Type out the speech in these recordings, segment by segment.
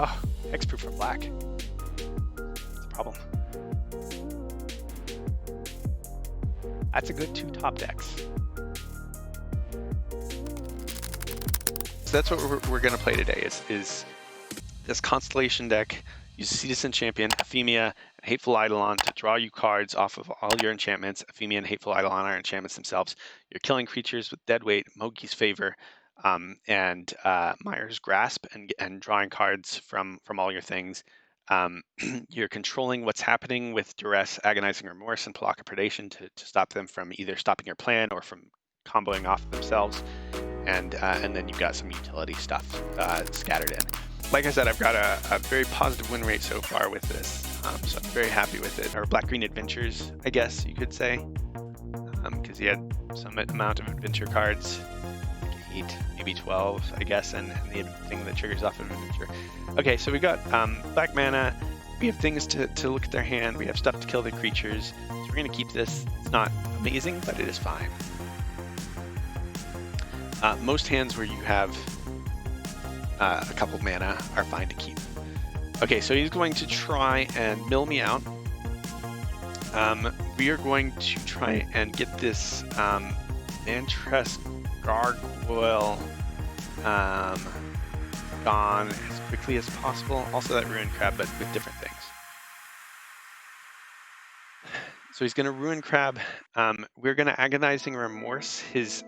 Oh, hexproof for black. That's a problem. That's a good 2 top decks. So that's what we're going to play today is this Constellation deck. Use Citizen Champion, Ephemia, and Hateful Eidolon to draw you cards off of all your enchantments. Ephemia and Hateful Eidolon are enchantments themselves. You're killing creatures with Deadweight, Mogi's Favor, and Myers Grasp, and drawing cards from all your things. You're controlling what's happening with Duress, Agonizing Remorse, and Pelaka Predation to stop them from either stopping your plan or from comboing off themselves. And then you've got some utility stuff scattered in. Like I said, I've got a very positive win rate so far with this, so I'm very happy with it. Or Black-Green Adventures, I guess you could say, because he had some amount of adventure cards, like 8, maybe 12, I guess, and the thing that triggers off of adventure. Okay, so we've got black mana, we have things to look at their hand, we have stuff to kill the creatures, so we're going to keep this. It's not amazing, but it is fine. Most hands where you have a couple mana are fine to keep. Okay, so he's going to try and mill me out. We are going to try and get this Mantresk Gargoyle gone as quickly as possible. Also that Ruin Crab, but with different things. So he's going to Ruin Crab. We're going to Agonizing Remorse his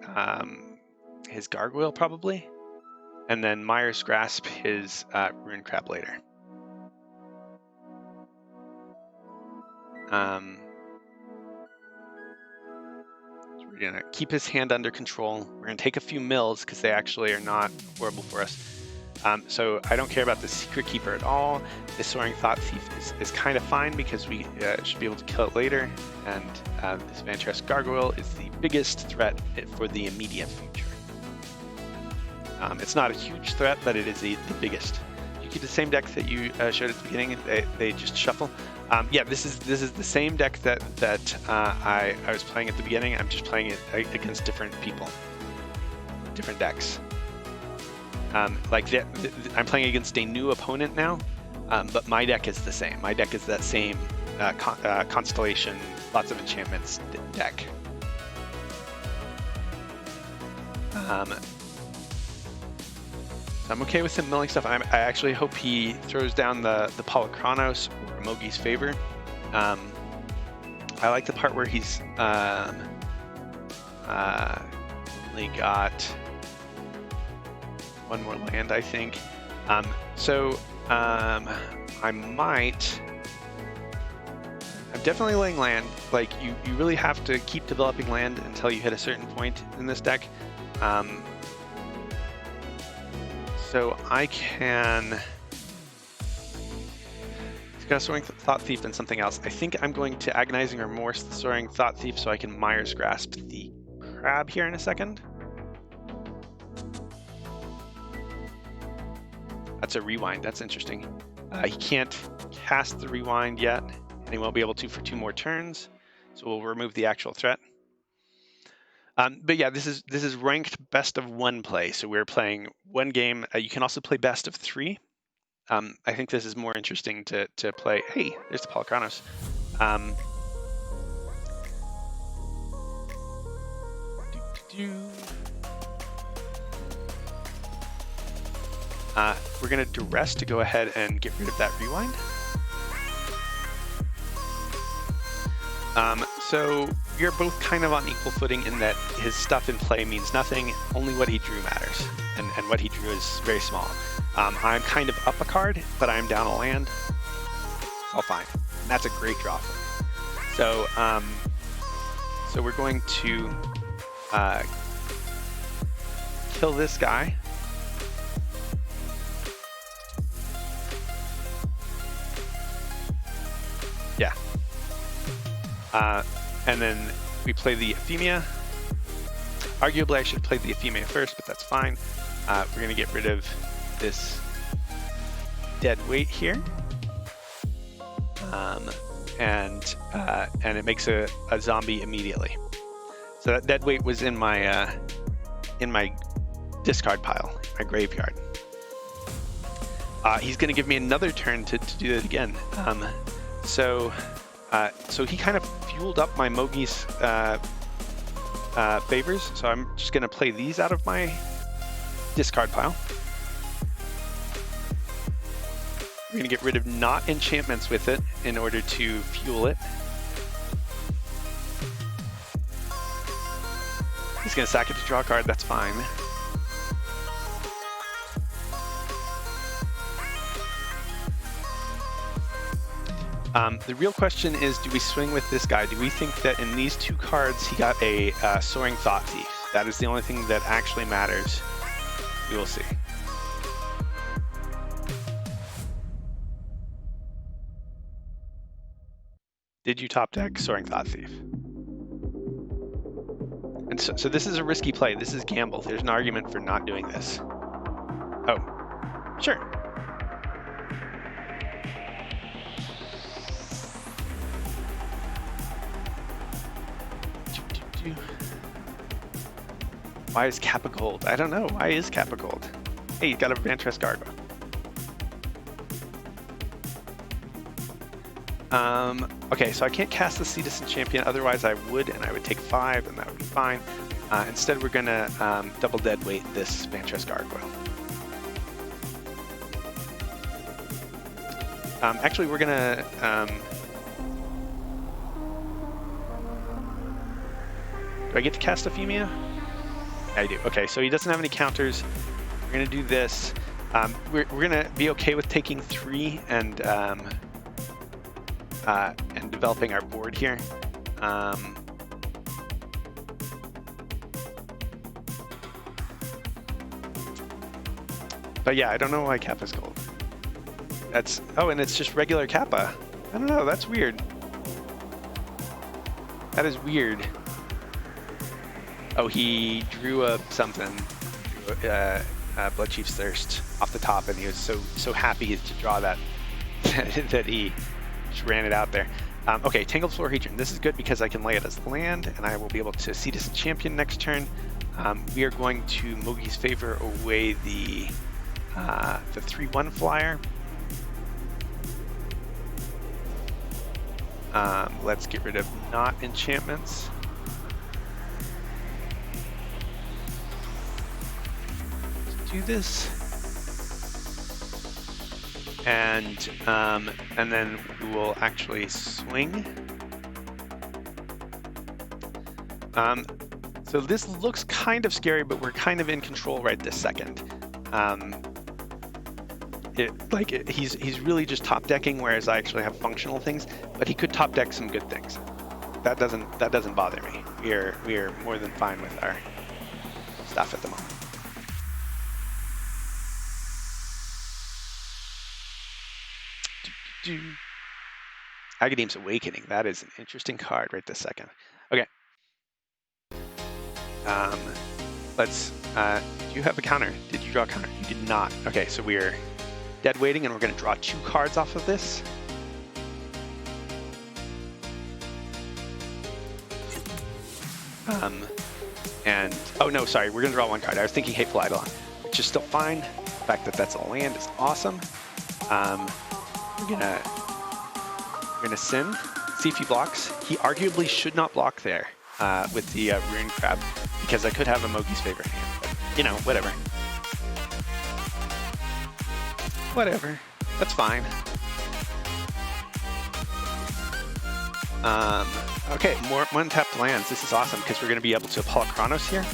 Gargoyle probably. And then Myers Grasp his Ruin Crab later. So we're going to keep his hand under control. We're going to take a few mills because they actually are not horrible for us. So I don't care about the Secret Keeper at all. The Soaring Thought Thief is kind of fine because we should be able to kill it later. And this Mantresk Gargoyle is the biggest threat for the immediate future. It's not a huge threat, but it is the biggest. You keep the same deck that you showed at the beginning. They just shuffle. Yeah, this is the same deck that I was playing at the beginning. I'm just playing it against different people, different decks. I'm playing against a new opponent now, but my deck is the same. My deck is that same Constellation, lots of enchantments deck. I'm okay with him milling stuff. I actually hope he throws down the Polychronos or Mogi's Favor. I like the part where he's only got one more land, I think. So I'm definitely laying land. Like you really have to keep developing land until you hit a certain point in this deck. So I can. He's got a Soaring Thought Thief and something else. I think I'm going to Agonizing Remorse the Soaring Thought Thief so I can Myers Grasp the crab here in a second. That's a rewind. That's interesting. He can't cast the rewind yet, and he won't be able to for 2 more turns. So we'll remove the actual threat. But yeah, this is ranked best of 1 play. So we're playing 1 game. You can also play best of 3. I think this is more interesting to play. Hey, there's the Polychronos. We're going to Duress to go ahead and get rid of that rewind. So we're both kind of on equal footing in that his stuff in play means nothing, only what he drew matters, and what he drew is very small. I'm kind of up a card, but I'm down a land. It's all fine. And that's a great draw for me. So, so we're going to kill this guy. Yeah. And then we play the Ephemia. Arguably, I should have played the Ephemia first, but that's fine. We're going to get rid of this dead weight here. And it makes a zombie immediately. So that dead weight was in my discard pile, my graveyard. He's going to give me another turn to do it again. So he kind of fueled up my Mogi's favors. So I'm just going to play these out of my discard pile. We're going to get rid of not enchantments with it in order to fuel it. He's going to sack it to draw a card, that's fine. The real question is, do we swing with this guy? Do we think that in these two cards he got a Soaring Thought Thief? That is the only thing that actually matters. We will see. Did you top deck Soaring Thought Thief? And so this is a risky play. This is gamble. There's an argument for not doing this. Oh, sure. Why is Kappa gold? I don't know. Why is Kappa gold? Hey, you got a Vantress Gargoyle. Okay, so I can't cast the Citizen Champion, otherwise I would, and I would take 5, and that would be fine. Instead, we're going to double deadweight this Vantress Gargoyle. Actually, we're going to... do I get to cast Euphemia? I do. Okay, so he doesn't have any counters. We're going to do this. We're going to be okay with taking 3 and developing our board here. But yeah, I don't know why Kappa's gold. That's, oh, and it's just regular Kappa. I don't know, that's weird. That is weird. Oh, he drew a something, Blood Chief's Thirst off the top, and he was so happy to draw that that he just ran it out there. Okay, Tangled Florahedron. This is good because I can lay it as land, and I will be able to Citizen Champion next turn. We are going to Mogi's favor away the 3/1 flyer. Let's get rid of not enchantments. Do this, and then we will actually swing. So this looks kind of scary, but we're kind of in control right this second. He's really just top decking, whereas I actually have functional things, but he could top deck some good things. That doesn't bother me. We are more than fine with our stuff at the moment. Agadeem's Awakening. That is an interesting card right this second. Okay. Let's. Do you have a counter? Did you draw a counter? You did not. Okay, so we're dead waiting, and we're going to draw 2 cards off of this. And oh no, sorry, we're going to draw 1 card. I was thinking Hateful Eidolon, which is still fine. The fact that that's a land is awesome. We're gonna Sin, see if he blocks. He arguably should not block there with the Rune Crab, because I could have a Mogi's favorite hand. But, you know, whatever. Whatever. That's fine. Okay, more untapped lands. This is awesome because we're going to be able to Apollo Chronos here,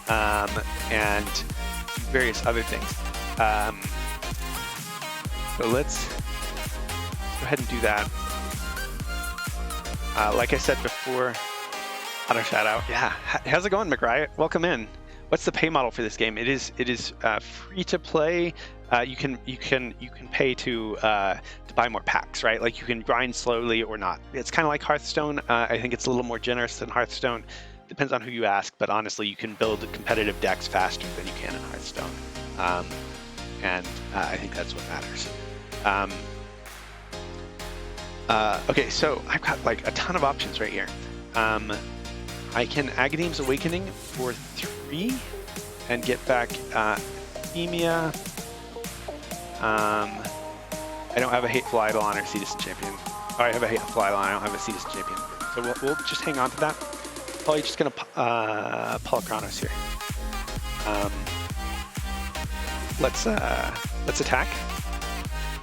and various other things. So let's go ahead and do that. Like I said before, auto shout out. Yeah, how's it going, McRiot? Welcome in. What's the pay model for this game? It is free to play. You can pay to buy more packs, right? Like you can grind slowly or not. It's kind of like Hearthstone. I think it's a little more generous than Hearthstone. Depends on who you ask, but honestly, you can build competitive decks faster than you can in Hearthstone, and I think that's what matters. Okay, so I've got like a ton of options right here. I can Agadeem's Awakening for 3 and get back Euphemia, I don't have a Hateful Eidolon or Citizen Champion. Oh, I have a Hateful Eidolon, I don't have a Citizen Champion. So we'll just hang on to that. Probably just gonna Polychronos here. Let's attack.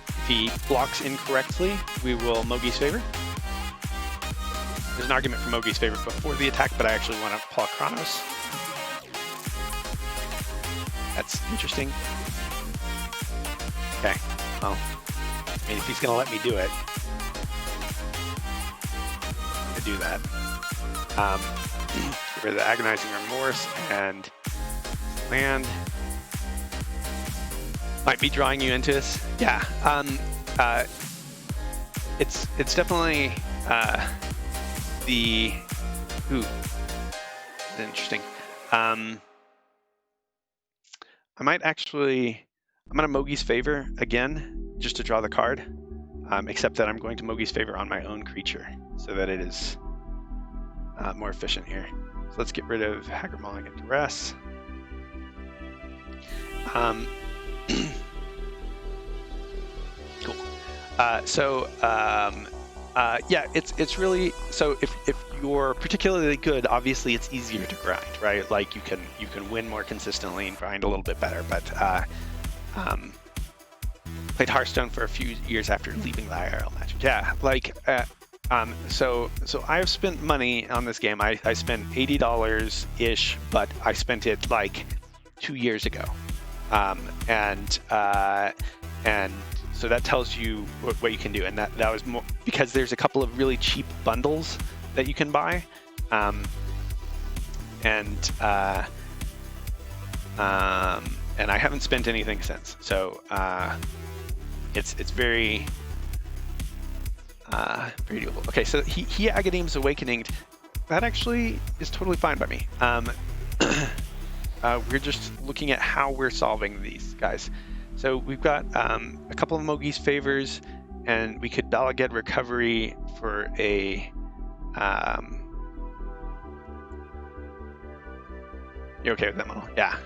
If he blocks incorrectly, we will Mogi's favor. There's an argument for Mogi's favor before the attack, but I actually want to Polychronos. That's interesting. Okay, well, I mean, if he's gonna let me do it, I do that. Get rid of the Agonizing Remorse and land. Might be drawing you into this. Yeah, it's definitely interesting. I might actually, I'm gonna Mogi's favor again, just to draw the card, except that I'm going to Mogi's favor on my own creature, so that it is more efficient here. So let's get rid of Haggard Mauling and Duress. Cool. Yeah, it's really, so if you're particularly good, obviously it's easier to grind, right? Like you can win more consistently and grind a little bit better. But played Hearthstone for a few years after leaving the IRL match. Yeah, like so I've spent money on this game. I spent $80 ish, but I spent it like 2 years ago, and so that tells you what you can do, and that was more because there's a couple of really cheap bundles that you can buy, and I haven't spent anything since. So it's very very doable. Okay, so he Agadeem's Awakening. That actually is totally fine by me. We're just looking at how we're solving these guys. So we've got a couple of Mogi's favors, and we could Balaged Recovery for a you okay with that model? Yeah.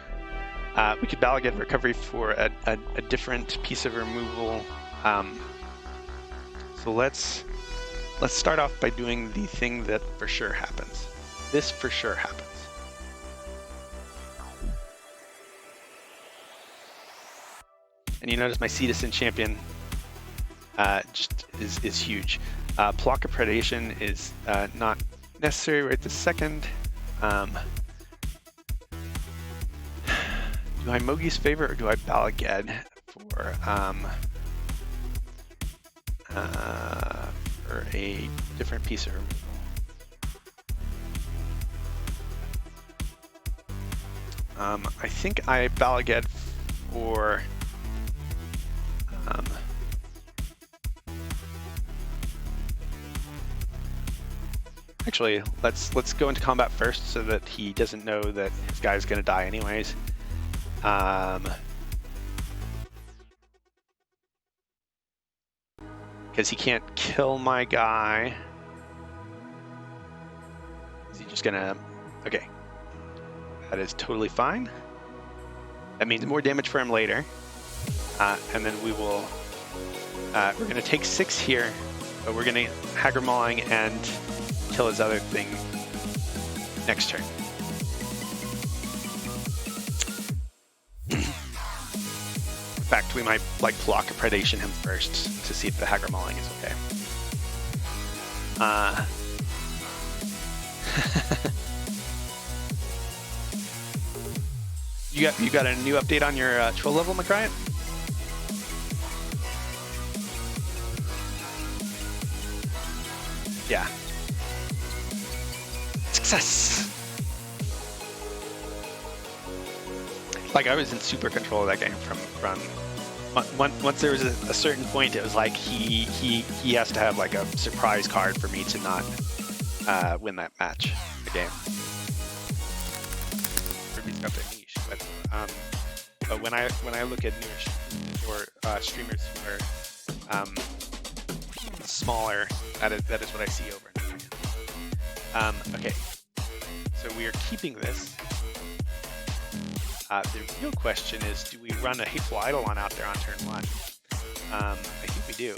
We could Balaged Recovery for a different piece of removal. So let's start off by doing the thing that for sure happens. This for sure happens. And you notice my Citizen Champion just is huge. Block of Predation is not necessary right this second. Do I Mogi's favor or do I Balaged for a different piece of removal? I think I Balaged for actually, let's go into combat first so that he doesn't know that his guy's gonna die anyways. Because he can't kill my guy. Is he just gonna? Okay, that is totally fine. That means more damage for him later, and then we will. We're gonna take 6 here, but we're gonna Haggard Mauling and kill his other thing next turn. In fact, we might like Block of Predation him first to see if the Haggard Mauling is okay. You got a new update on your troll level, McCryan? Yeah. Success! Like, I was in super control of that game from once there was a certain point, it was like he has to have like a surprise card for me to not win that match, the game. Ruby's got their niche, but when I look at newer streamers who are smaller, that is what I see over and over again. Okay, so we are keeping this. The real question is, do we run a Hateful Eidolon out there on turn 1? I think we do.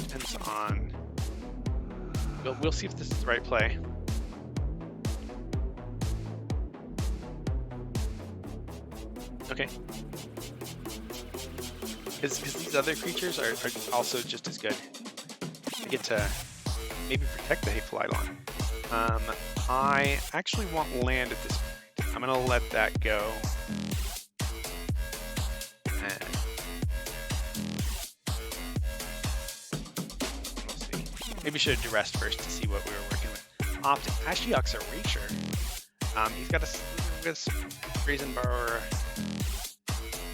Depends on... We'll see if this is the right play. Okay. Because these other creatures are also just as good. I get to maybe protect the Hateful Eidolon. I actually want land at this point. I'm going to let that go. And we'll see. Maybe we should duress first to see what we were working with. Ashiok's Erasure. He's got a Brazen Borrower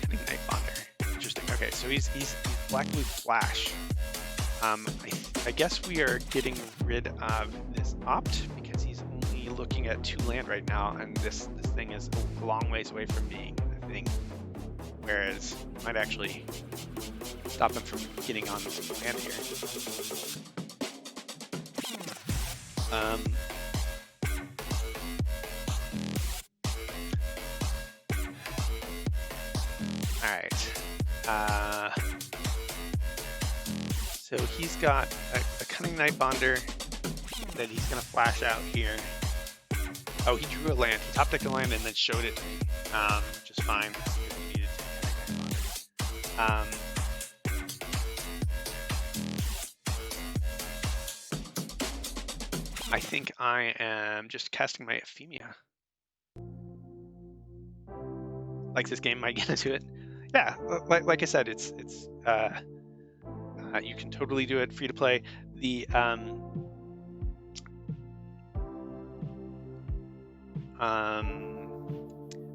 and Ignite Bonder. Interesting. Okay, so he's Black Blue Flash. I guess we are getting rid of this Opt because he's only looking at 2 land right now, and this thing is a long ways away from being a thing. Whereas it might actually stop him from getting on some land here. All right. So he's got a Cunning Night Bonder that he's going to flash out here. Oh, he drew a land. He top decked a land and then showed it to me, which is fine because he needed to Cunning Night Bonder. I think I am just casting my Ephemia. Like this game might get into it. Yeah, like I said, it's you can totally do it free to play. The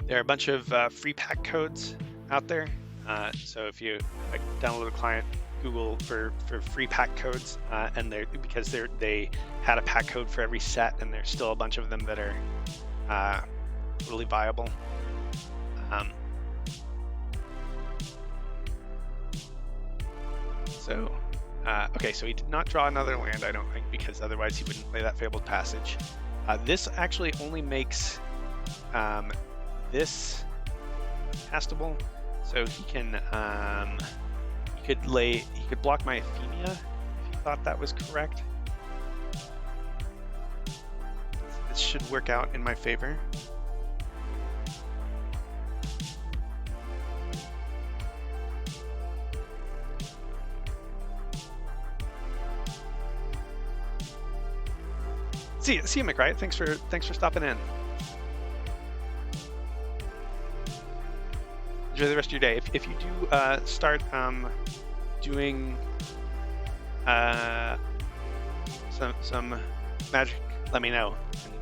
there are a bunch of free pack codes out there. So if you download a client, Google for free pack codes, and because they had a pack code for every set, and there's still a bunch of them that are totally viable. Okay, so he did not draw another land, I don't think, because otherwise he wouldn't play that Fabled Passage. This actually only makes this castable, so he can he could block my Ephemia if he thought that was correct. This should work out in my favor. See you, McRight. Thanks for stopping in. Enjoy the rest of your day. If you do start doing some magic, let me know, and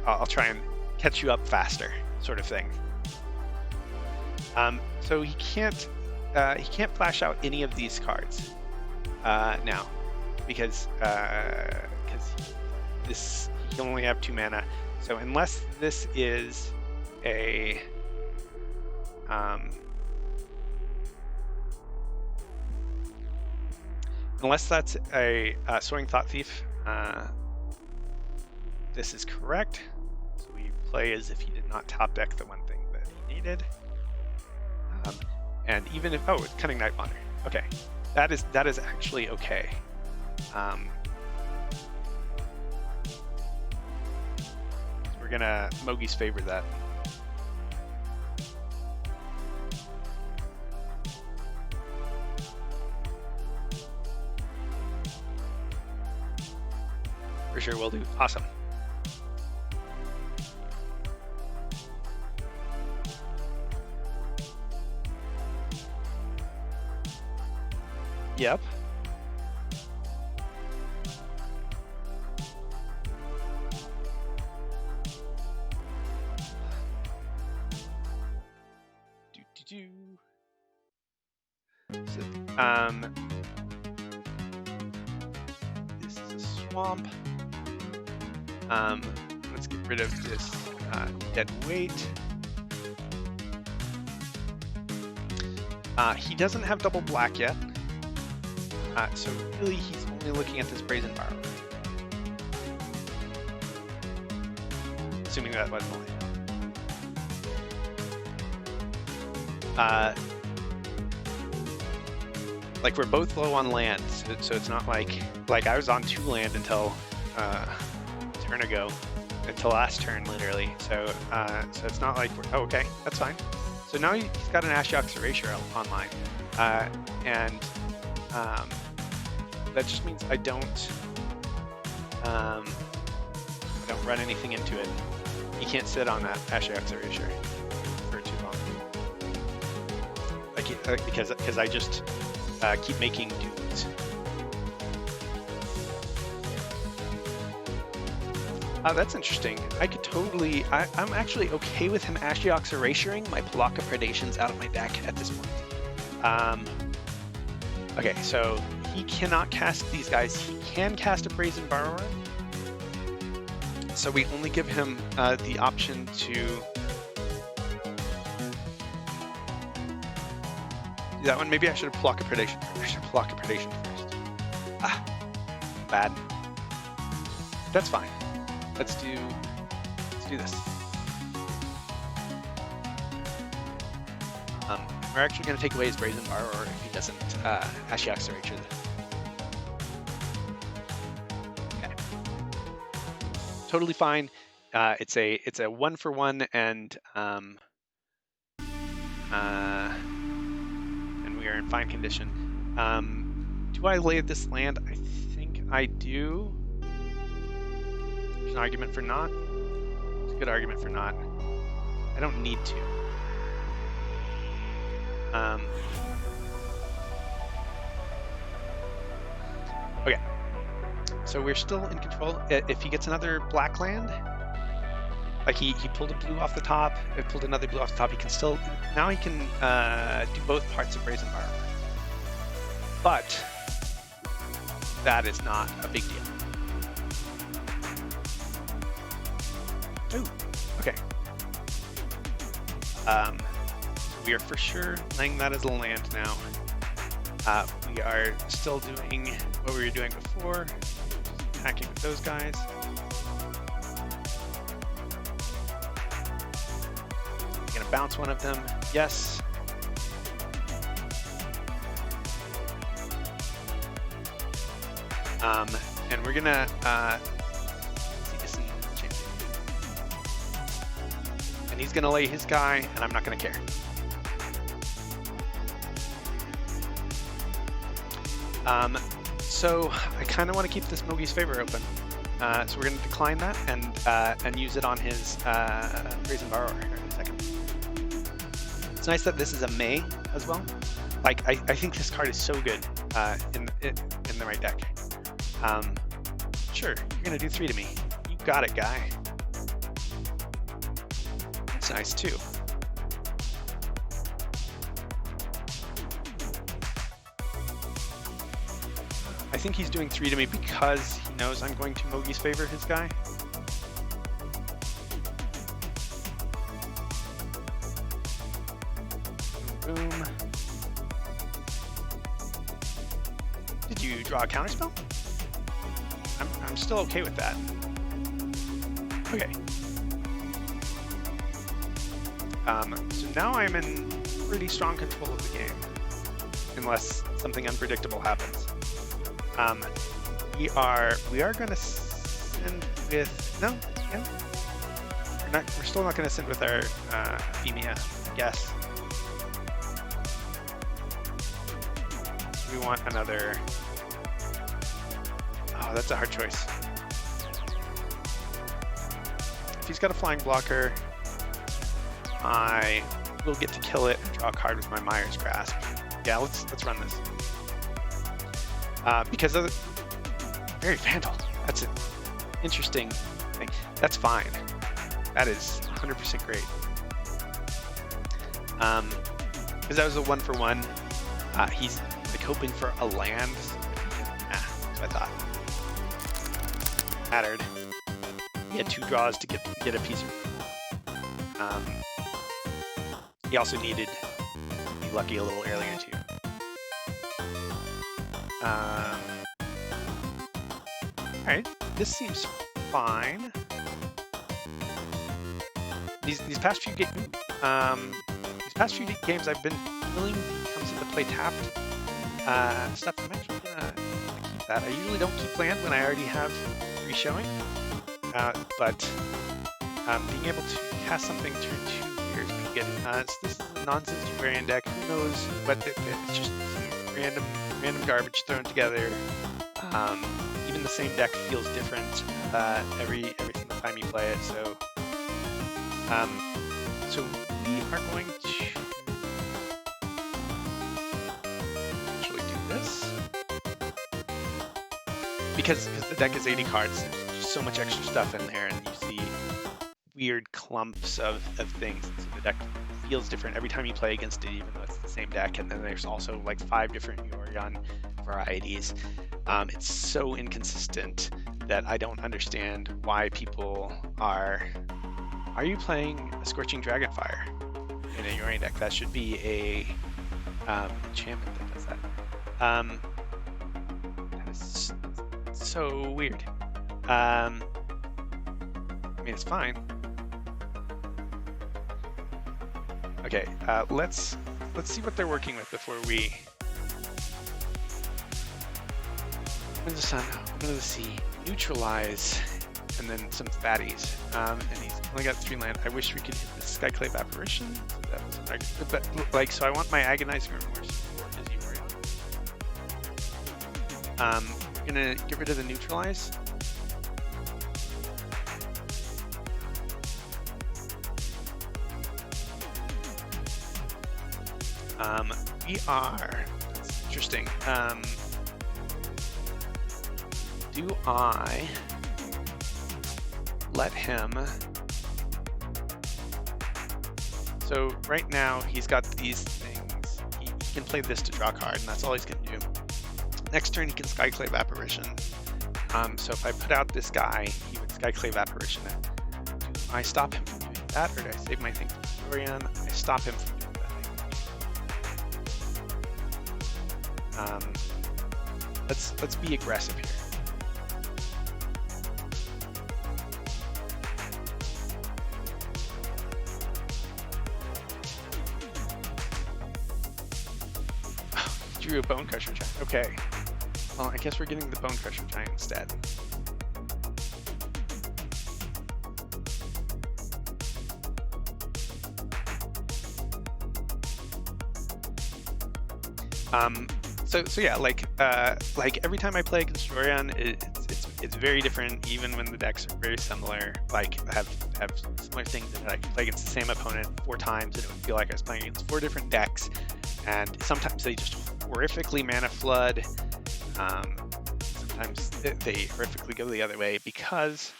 I'll try and catch you up faster, sort of thing. So he can't flash out any of these cards now. Because this he can only have 2 mana, so unless this is a unless that's a Soaring Thought Thief, this is correct. So we play as if he did not top deck the one thing that he needed, and even if it's Cunning Night Bonder. Okay, that is actually okay. We're gonna Mogi's favor that. For sure, will do. Awesome. Yep. So, this is a swamp. Let's get rid of this dead weight. He doesn't have double black yet, so really he's only looking at this Brazen Borrower. assuming that wasn't land. Like we're both low on land, so it's not like I was on 2 land until turn ago, until last turn literally. So it's not like we're, oh, okay, that's fine. So now he's got an Ashiok's Erasure online, and that just means I don't run anything into it. He can't sit on that Ashiok's Erasure for too long, because I just keep making dudes. That's interesting. I could totally, I'm actually okay with him Ashiok's Erasuring my Pelakka Predations out of my deck at this point. Okay, so he cannot cast these guys. He can cast a Brazen Borrower. So we only give him the option to do that one. Maybe I should have Pelakka Predation. I should have Pelakka Predation first. Bad. That's fine. Let's do this. We're actually going to take away his Brazen Borrower if he doesn't Ashiok's Erasure. Okay. Totally fine. It's a 1-for-1, and we are in fine condition. Do I lay this land? I think I do. There's an argument for not. It's a good argument for not. I don't need to. Okay. So we're still in control. If he gets another black land, like he pulled a blue off the top, it pulled another blue off the top, he can still, now he can do both parts of Brazen Borrower. But that is not a big deal. Ooh, okay. We are for sure laying that as a land now. We are still doing what we were doing before, attacking with those guys. I'm gonna bounce one of them, yes. And we're gonna see this in champion. And he's gonna lay his guy, and I'm not gonna care. So I kind of want to keep this Mogi's Favor open. So we're going to decline that and use it on his Brazen Borrower here in a second. It's nice that this is a May as well. Like I think this card is so good in the right deck. Sure, you're going to do 3 to me. You got it, guy. That's nice too. I think he's doing 3 to me because he knows I'm going to Mogi's Favor his guy. Boom. Did you draw a counterspell? I'm still okay with that. Okay. So now I'm in pretty strong control of the game, unless something unpredictable happens. We are going to send with we're still not going to send with our Femia, I guess. We want another. Oh, that's a hard choice. If he's got a flying blocker, I will get to kill it and draw a card with my Myers Grasp. Yeah, let's run this. Because of Very Vandal. That's an interesting thing. That's fine. That is 100% great. Because that was a 1-for-1. He's like hoping for a land. That's what I thought. Mattered. He had 2 draws to get a piece of. He also needed to be lucky a little earlier too. Alright, this seems fine. these past few games I've been willing when it comes to the play tapped stuff. I'm actually gonna keep that. I usually don't keep land when I already have free showing, but being able to cast something turn 2 here is pretty good. So this is a nonsense variant deck. Who knows what it's just some random garbage thrown together. Even the same deck feels different every single time you play it. So so we are going to actually do this because the deck is 80 cards. There's just so much extra stuff in there, and you see weird clumps of things. So the deck feels different every time you play against it, even though it's the same deck. And then there's also like 5 different Yorion varieties. It's so inconsistent that I don't understand why people are you playing a Scorching Dragonfire in a Yorion deck? That should be a enchantment that does that. That is so weird. I mean, it's fine. Okay, let's see what they're working with before we. Under the sun, under the sea, neutralize, and then some fatties. And he's only got 3 land. I wish we could hit the Skyclave Apparition. So that was but like, so I want my Agonizing Remorse for his Yorion. We're gonna get rid of the neutralize. We are. That's interesting. Do I let him? So right now he's got these things. He can play this to draw a card, and that's all he's gonna do. Next turn he can Skyclave Apparition. So if I put out this guy, he would Skyclave Apparition it. Do I stop him from doing that, or do I save my thing to Yorion? I stop him from doing that. Let's be aggressive here. Drew a Bone Crusher Giant. Okay. Well, I guess we're getting the Bone Crusher Giant instead. So yeah, like every time I play against Yorion, it's very different. Even when the decks are very similar, like have similar things that I can play against the same opponent 4 times, and it would feel like I was playing against 4 different decks. And sometimes they just horrifically mana flood. Sometimes they horrifically go the other way because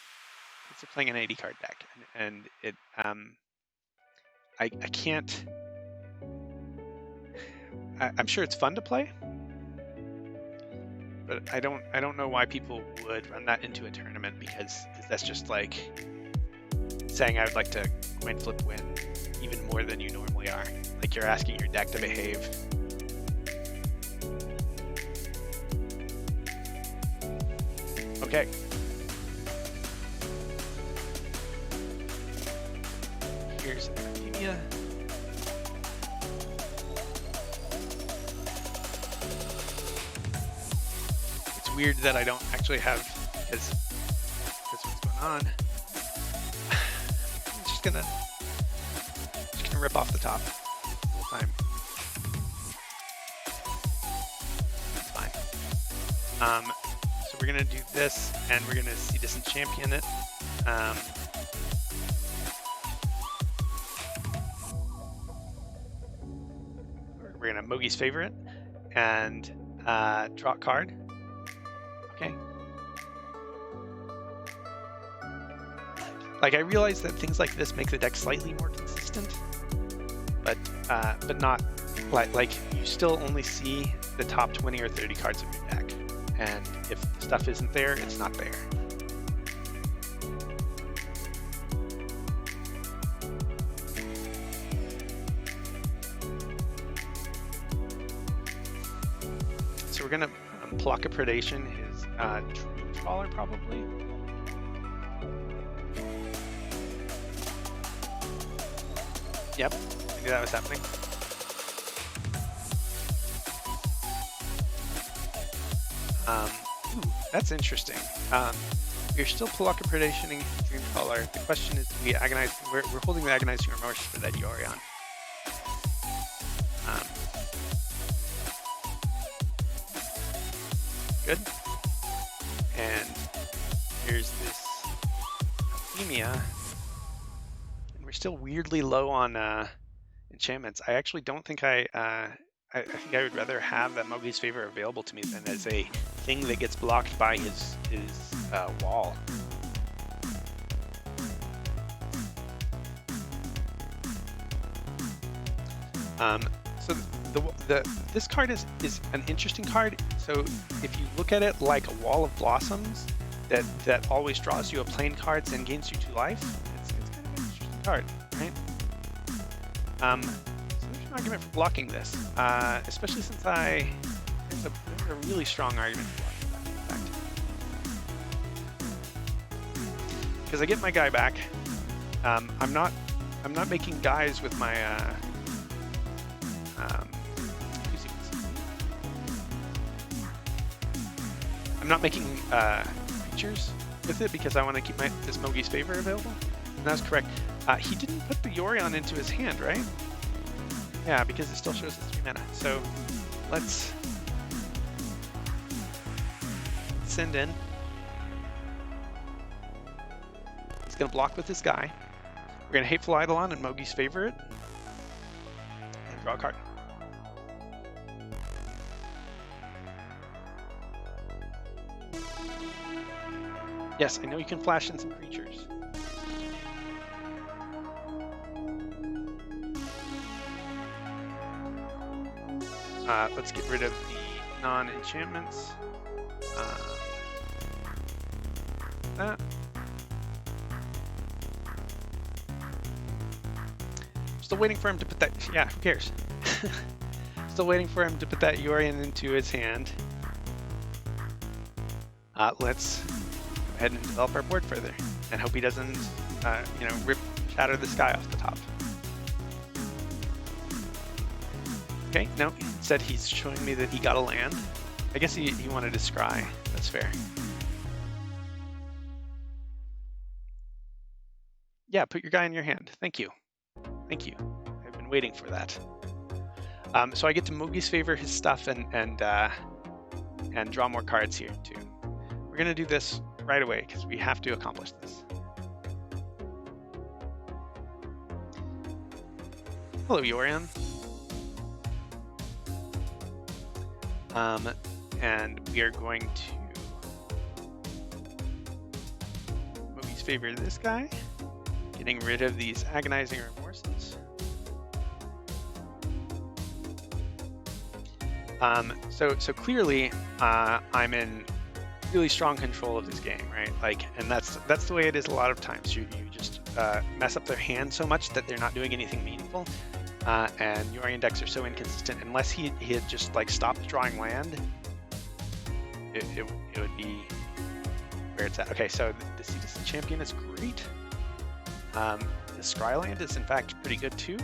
they're playing an 80 card deck, and it I can't. I'm sure it's fun to play, but I don't know why people would run that into a tournament, because that's just like saying I would like to coin flip win even more than you normally are. Like you're asking your deck to behave. Okay. Here's Academia. It's weird that I don't actually have, because what's going on. I'm just gonna rip off the top the whole time. That's fine. So we're gonna do this, and we're gonna see this and champion it. We're gonna Mogi's Favorite and draw a card. Okay. Like I realize that things like this make the deck slightly more consistent, but not like you still only see the top 20 or 30 cards of your deck, and if stuff isn't there, it's not there. So we're gonna pluck a Predation, his True Trawler probably. Yep, I knew that was happening. Ooh, that's interesting. You're still Pelaka Predationing Dreamcaller. The question is, do we agonize? We're holding the agonizing remorse for that Yorion. Good. And here's this Athemia. And we're still weirdly low on enchantments. I actually don't think I think I would rather have that Mowgli's Favor available to me than as a thing that gets blocked by his wall. So this card is an interesting card. So if you look at it like a Wall of Blossoms that always draws you a plain cards and gains you 2 life, it's kind of an interesting card, right? So there's an argument for blocking this, especially since there's a really strong argument for blocking that, in fact. Because I get my guy back. I'm not making guys with my I'm not making creatures with it because I want to keep this Mowgli's Favor available. And that's correct. He didn't put the Yorion into his hand, right? Yeah, because it still shows it's 3 mana. So let's send in. He's going to block with this guy. We're going to Hateful Eidolon and Mowgli's Favor it. And draw a card. Yes, I know you can flash in some creatures. Let's get rid of the non-enchantments. That. Still waiting for him to put that. Yeah, who cares? Still waiting for him to put that Yorion into his hand. Let's go ahead and develop our board further and hope he doesn't, shatter the sky off the top. Okay, no, instead he's showing me that he got a land. I guess he wanted to scry. That's fair. Yeah, put your guy in your hand. Thank you. Thank you. I've been waiting for that. So I get to Mowgli's Favor his stuff and draw more cards here too. We're gonna do this right away because we have to accomplish this. Hello, Yorion. And we are going to Mowgli's Favor this guy, getting rid of these agonizing remorses. So clearly, I'm in really strong control of this game, right? Like, and that's the way it is a lot of times. You just mess up their hand so much that they're not doing anything meaningful. And Yorion decks are so inconsistent. Unless he had just like stopped drawing land, it would be where it's at. Okay, so the Citizen Champion is great. The Scryland is in fact pretty good too.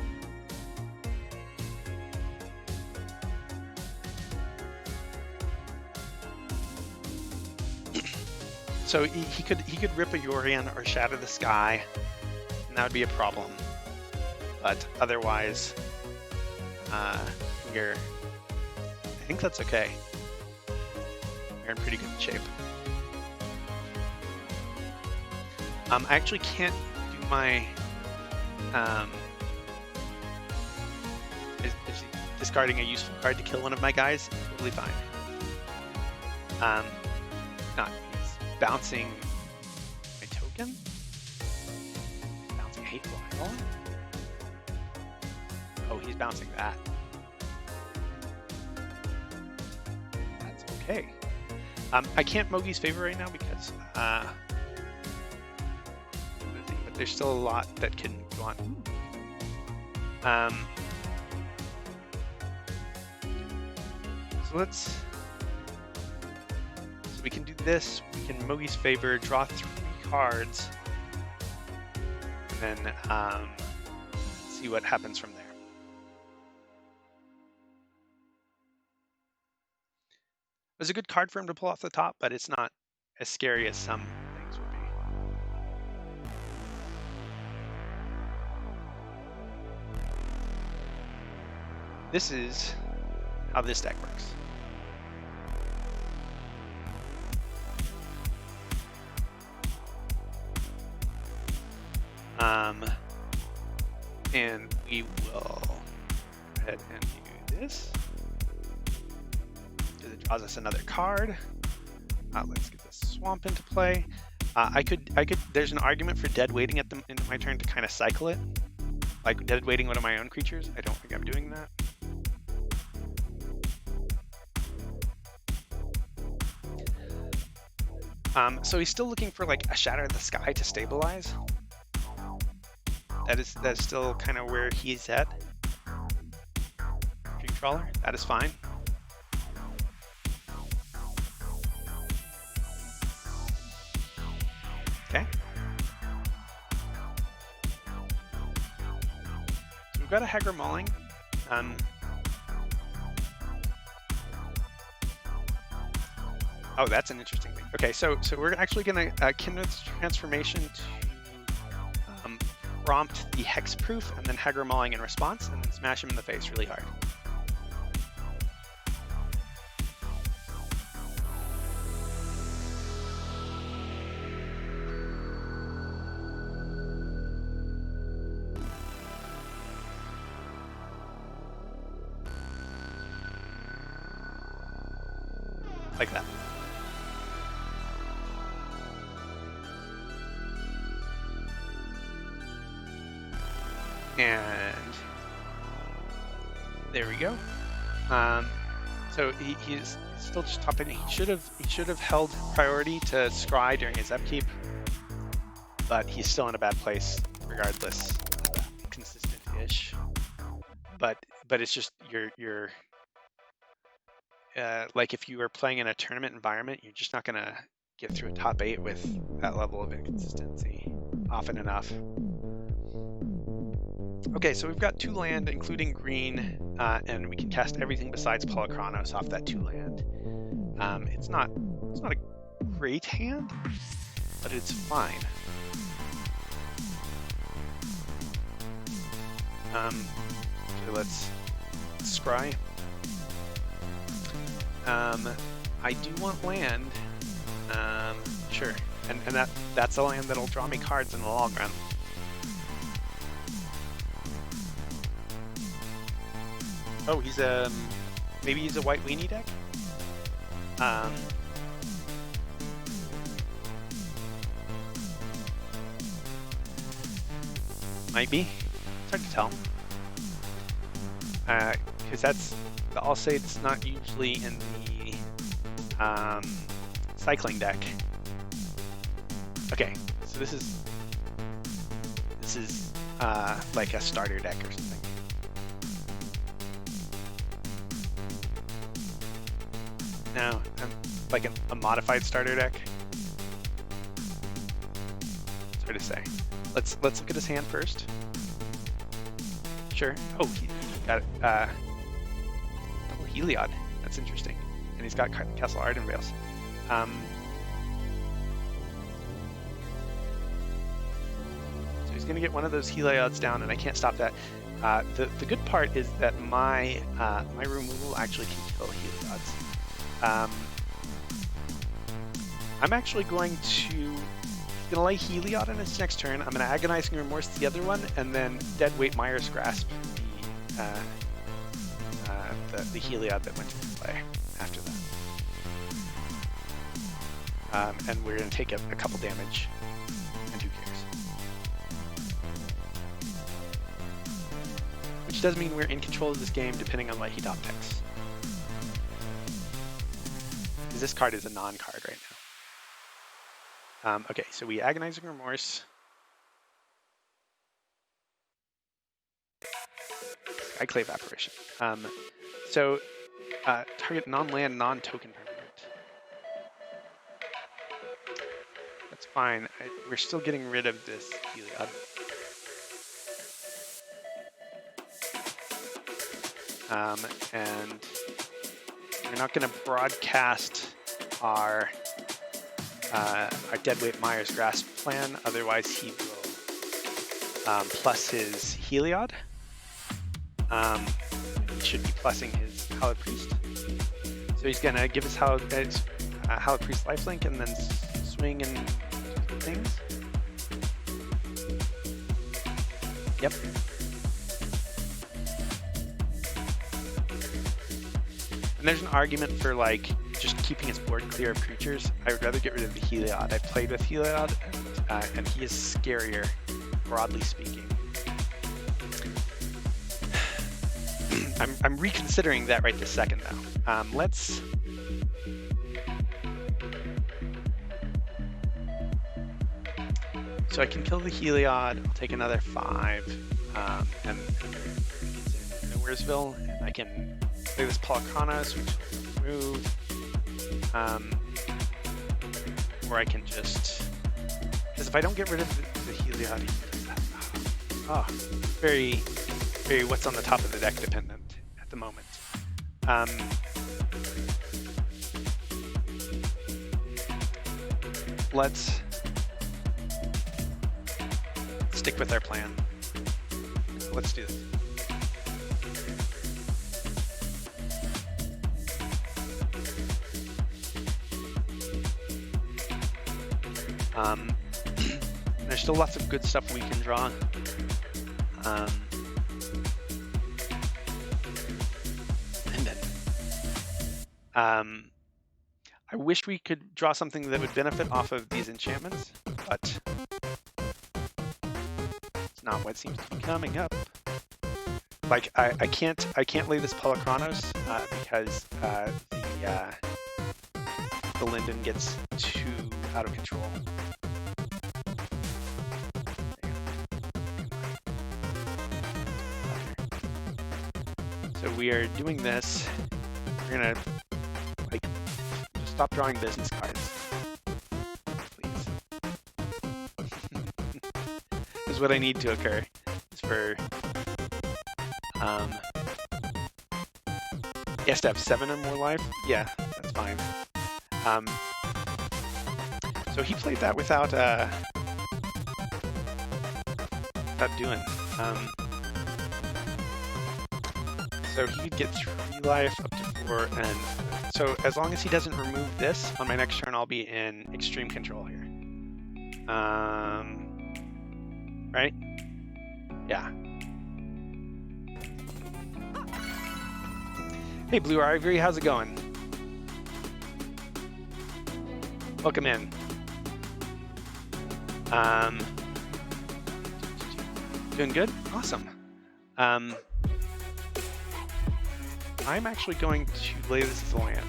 So he could rip a Yorion or shatter the sky, and that would be a problem. But otherwise, I think that's okay. We're in pretty good shape. I actually can't do my is discarding a useful card to kill one of my guys. Totally fine. Not he's bouncing my token. Bouncing Hateful Eidolon. Oh, he's bouncing that. That's okay. I can't Mowgli's Favor right now because but there's still a lot that can go on. So we can do this. We can Mowgli's Favor, draw 3 cards, and then let's see what happens from there. It was a good card for him to pull off the top, but it's not as scary as some things would be. This is how this deck works. And we will go ahead and do this. Because it draws us another card. Let's get the swamp into play. There's an argument for dead waiting at the end of my turn to kind of cycle it. Like dead waiting one of my own creatures. I don't think I'm doing that. So he's still looking for like a Shatter of the Sky to stabilize. That's still kind of where he's at. Dream Trawler, that is fine. Okay. So we've got a Hagar Mauling. Oh, that's an interesting thing. Okay, so we're actually going to Kindred's Transformation to prompt the Hexproof and then Hagar Mauling in response, and then smash him in the face really hard. Like that. And there we go. So he's still just top ending. He should have held priority to scry during his upkeep, but he's still in a bad place regardless. Consistent-ish. But it's just you're like if you were playing in a tournament environment, you're just not gonna get through a top 8 with that level of inconsistency often enough. Okay, so we've got 2 land, including green, and we can cast everything besides Polychronos off that 2 land. It's not a great hand, but it's fine. So let's scry. I do want land. Sure, and that's a land that'll draw me cards in the long run. Oh, maybe he's a white weenie deck? Might be. It's hard to tell. Because I'll say it's not usually in the cycling deck. Okay, so this is like a starter deck or something. No, like a modified starter deck. It's hard to say. Let's look at his hand first. Sure. Oh, he got double Heliod. That's interesting. And he's got Castle Ardenvales. So he's gonna get one of those Heliods down, and I can't stop that. The good part is that my removal actually can kill Heliods. I'm actually going to lay Heliod on his next turn. I'm going to Agonizing Remorse the other one, and then Deadweight Mire's Grasp the Heliod that went into play after that. And we're going to take a couple damage, and who cares? Which does mean we're in control of this game depending on what he top decks. This card is a non-card right now. Okay, so we Agonizing Remorse. Skyclave Apparition. Target non-land, non-token permanent. That's fine. We're still getting rid of this Heliod. and we're not going to broadcast our deadweight Myers grasp plan, otherwise he will plus his Heliod. He should be plussing his Hallowed Priest. So he's going to give us Hallowed Priest lifelink and then swing and things. Yep. And there's an argument for like just keeping his board clear of creatures. I would rather get rid of the Heliod. I've played with Heliod, and he is scarier, broadly speaking. I'm reconsidering that right this second, though. Let's... So I can kill the Heliod, I'll take another 5, and it's in Nowheresville, and I can play this Polychronos, which will remove, or I can just, because if I don't get rid of the Heliod, he does that. Oh, very, very what's on the top of the deck dependent at the moment. Let's stick with our plan. Let's do this. There's still lots of good stuff we can draw. And then, I wish we could draw something that would benefit off of these enchantments, but it's not what seems to be coming up. Like I can't lay this Polychronos because the Linden gets too out of control. So we are doing this. We're gonna like just stop drawing business cards, please. This is what I need to occur. Is for he has to have 7 or more life. Yeah, that's fine. So he played that without doing. So he could get 3 life up to 4, and so as long as he doesn't remove this on my next turn, I'll be in extreme control here. Right? Yeah. Hey, Blue Ivory, how's it going? Welcome in. Doing good? Awesome. I'm actually going to lay this as a land.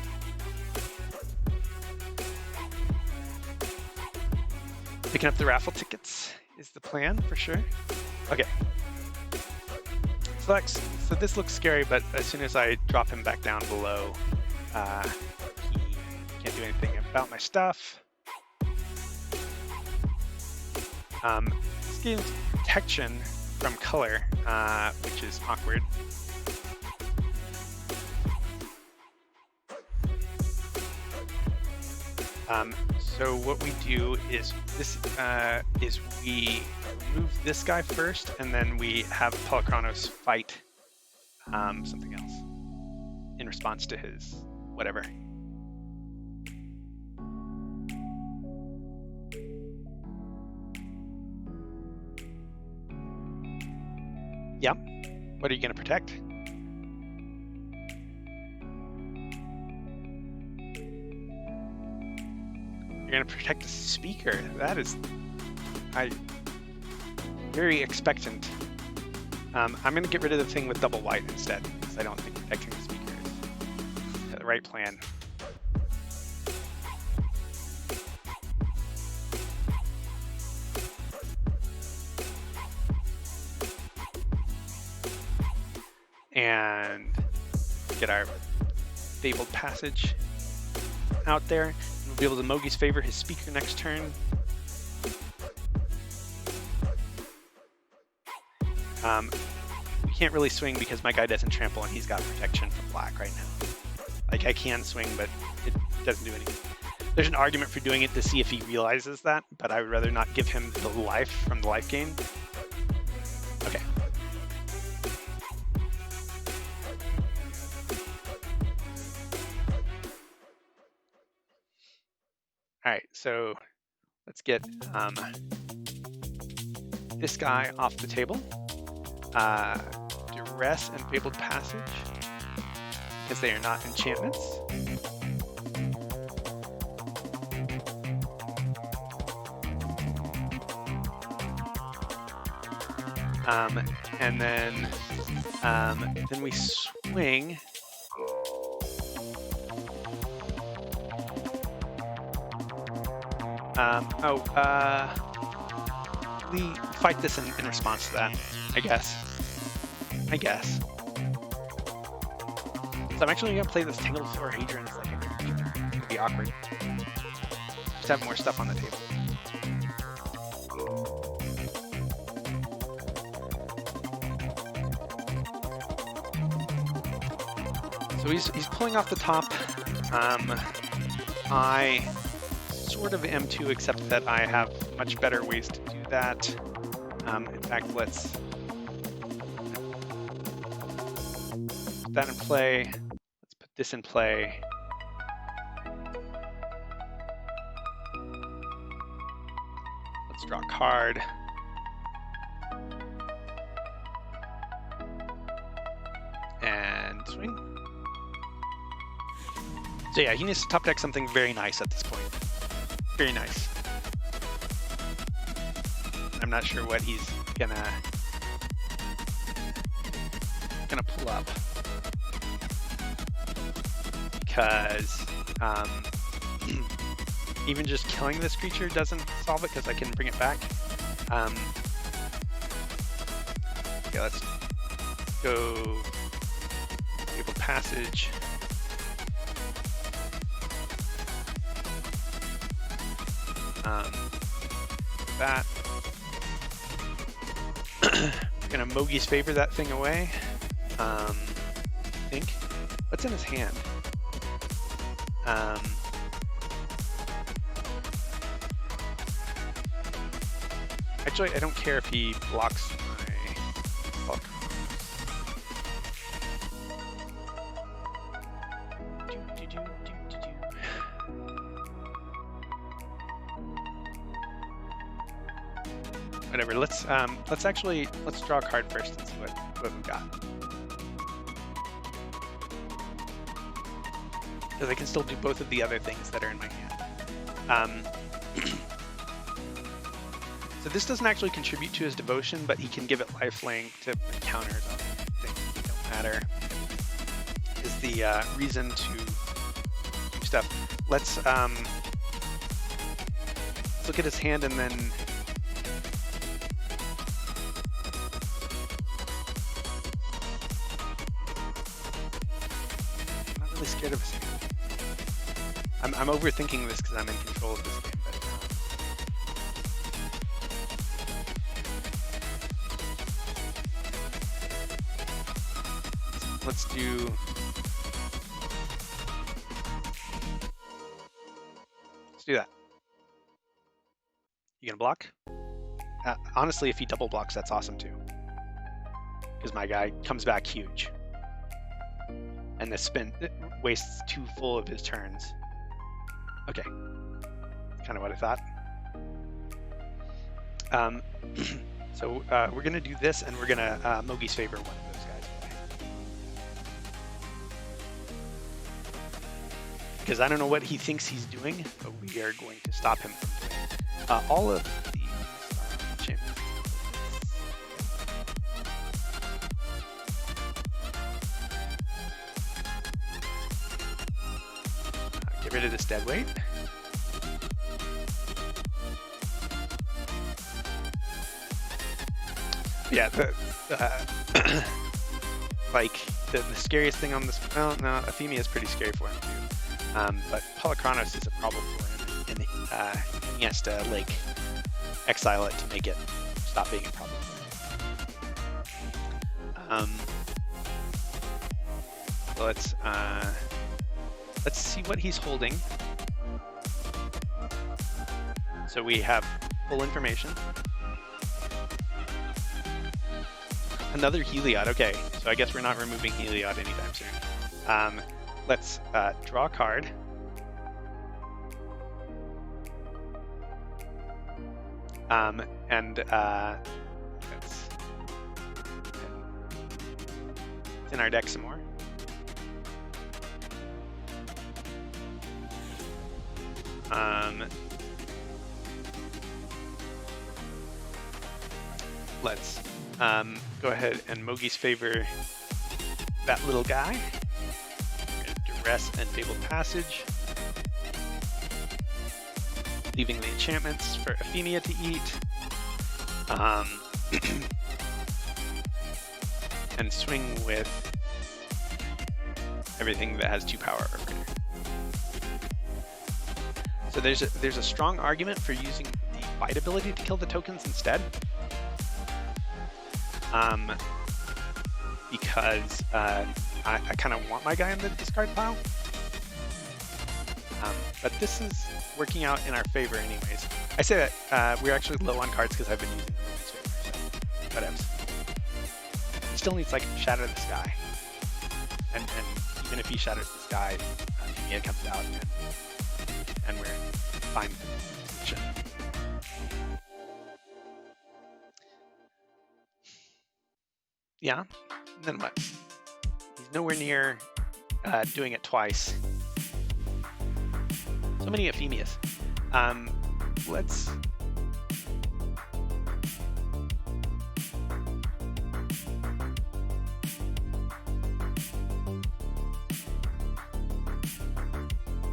Picking up the raffle tickets is the plan for sure. Okay. So this looks scary, but as soon as I drop him back down below, he can't do anything about my stuff. This gains protection from color, which is awkward. So what we do is we remove this guy first, and then we have Polychronos fight something else in response to his whatever. Yeah. What are you going to protect? You're going to protect the speaker. That is, very expectant. I'm going to get rid of the thing with double white instead, because I don't think protecting the speaker is the right plan. And get our Fabled Passage out there. We'll be able to Mogi's favor his speaker next turn. can't really swing because my guy doesn't trample and he's got protection from black right now. Like, I can swing, but it doesn't do anything. There's an argument for doing it to see if he realizes that, but I would rather not give him the life from the life gain. Okay. All right, so let's get this guy off the table. Duress and Fabled Passage, because they are not enchantments. And then we swing. We fight this in response to that, I guess. So I'm actually gonna play this Tangled Floor Hadron as like a it'd be awkward. Just have more stuff on the table. So he's pulling off the top. I sort of am too, except that I have much better ways to do that. In fact, let's put that in play. Let's put this in play. Let's draw a card. And swing. So yeah, he needs to top deck something very nice at this point. Very nice. I'm not sure what he's gonna pull up, because even just killing this creature doesn't solve it, because I can bring it back. Okay, let's go Fabled Passage. That. We're gonna Mogi's Favor that thing away. I think. What's in his hand? Actually, I don't care if he blocks my block. Whatever. Let's draw a card first and see what we got. Because I can still do both of the other things that are in my hand. So this doesn't actually contribute to his devotion, but he can give it lifelink to counters on things that don't matter. Is the reason to do stuff. Let's look at his hand and then. Scared of his hand. I'm overthinking this because I'm in control of this game. But let's do. Let's do that. You gonna block? Honestly, if he double blocks, that's awesome too. Because my guy comes back huge. And the spin wastes too full of his turns. Okay, kind of what I thought. So we're gonna do this, and we're gonna Mogi's Favor one of those guys away. Because I don't know what he thinks he's doing, but we are going to stop him from doing all of these champions. Get rid of this dead weight. Yeah, like the scariest thing on this. Well, no, Euphemia is pretty scary for him too. But Polychronos is a problem for him, and he has to like exile it to make it stop being a problem. So let's see what he's holding. So we have full information. Another Heliod. Okay, so I guess we're not removing Heliod anytime soon. Let's draw a card. And it's in our deck some more. Let's go ahead and Mogi's favor that little guy. Duress and Fabled Passage. Leaving the enchantments for Euphemia to eat. And swing with everything that has 2 power or greater. So there's a strong argument for using the fight ability to kill the tokens instead. Because I kind of want my guy in the discard pile. But this is working out in our favor anyways. I say that we're actually low on cards because I've been using them in his favor, so whatevs. He still needs like Shatter the Sky. And even if he shatters the sky, Mia comes out and we're fine. Yeah, and then what? He's nowhere near doing it twice. So many Euphemias. Let's...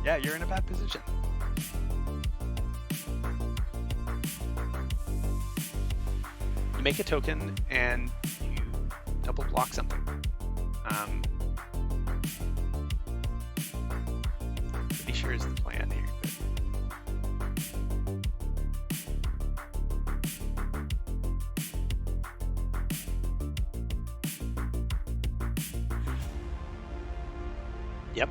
Yeah, you're in a bad position. You make a token and you double block something. Pretty sure is the plan here. Yep.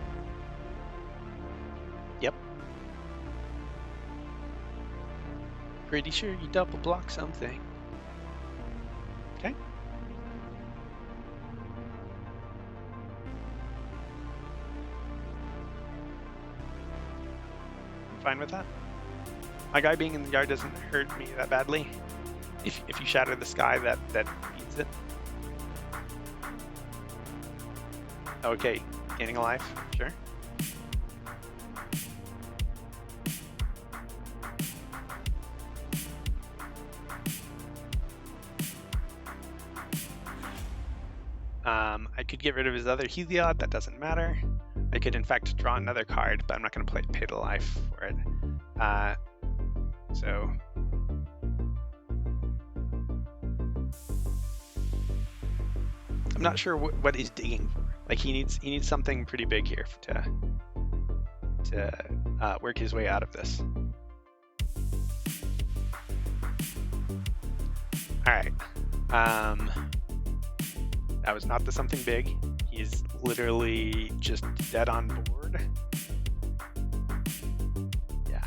Yep. Pretty sure you double block something. Okay. I'm fine with that. My guy being in the yard doesn't hurt me that badly. If you shatter the sky, that beats it. Okay, gaining a life, sure. I could get rid of his other Heliod, that doesn't matter. I could in fact draw another card, but I'm not going to pay the life for it. So I'm not sure what he's digging for. Like he needs something pretty big here to work his way out of this. All right. That was not the something big. He's literally just dead on board. Yeah.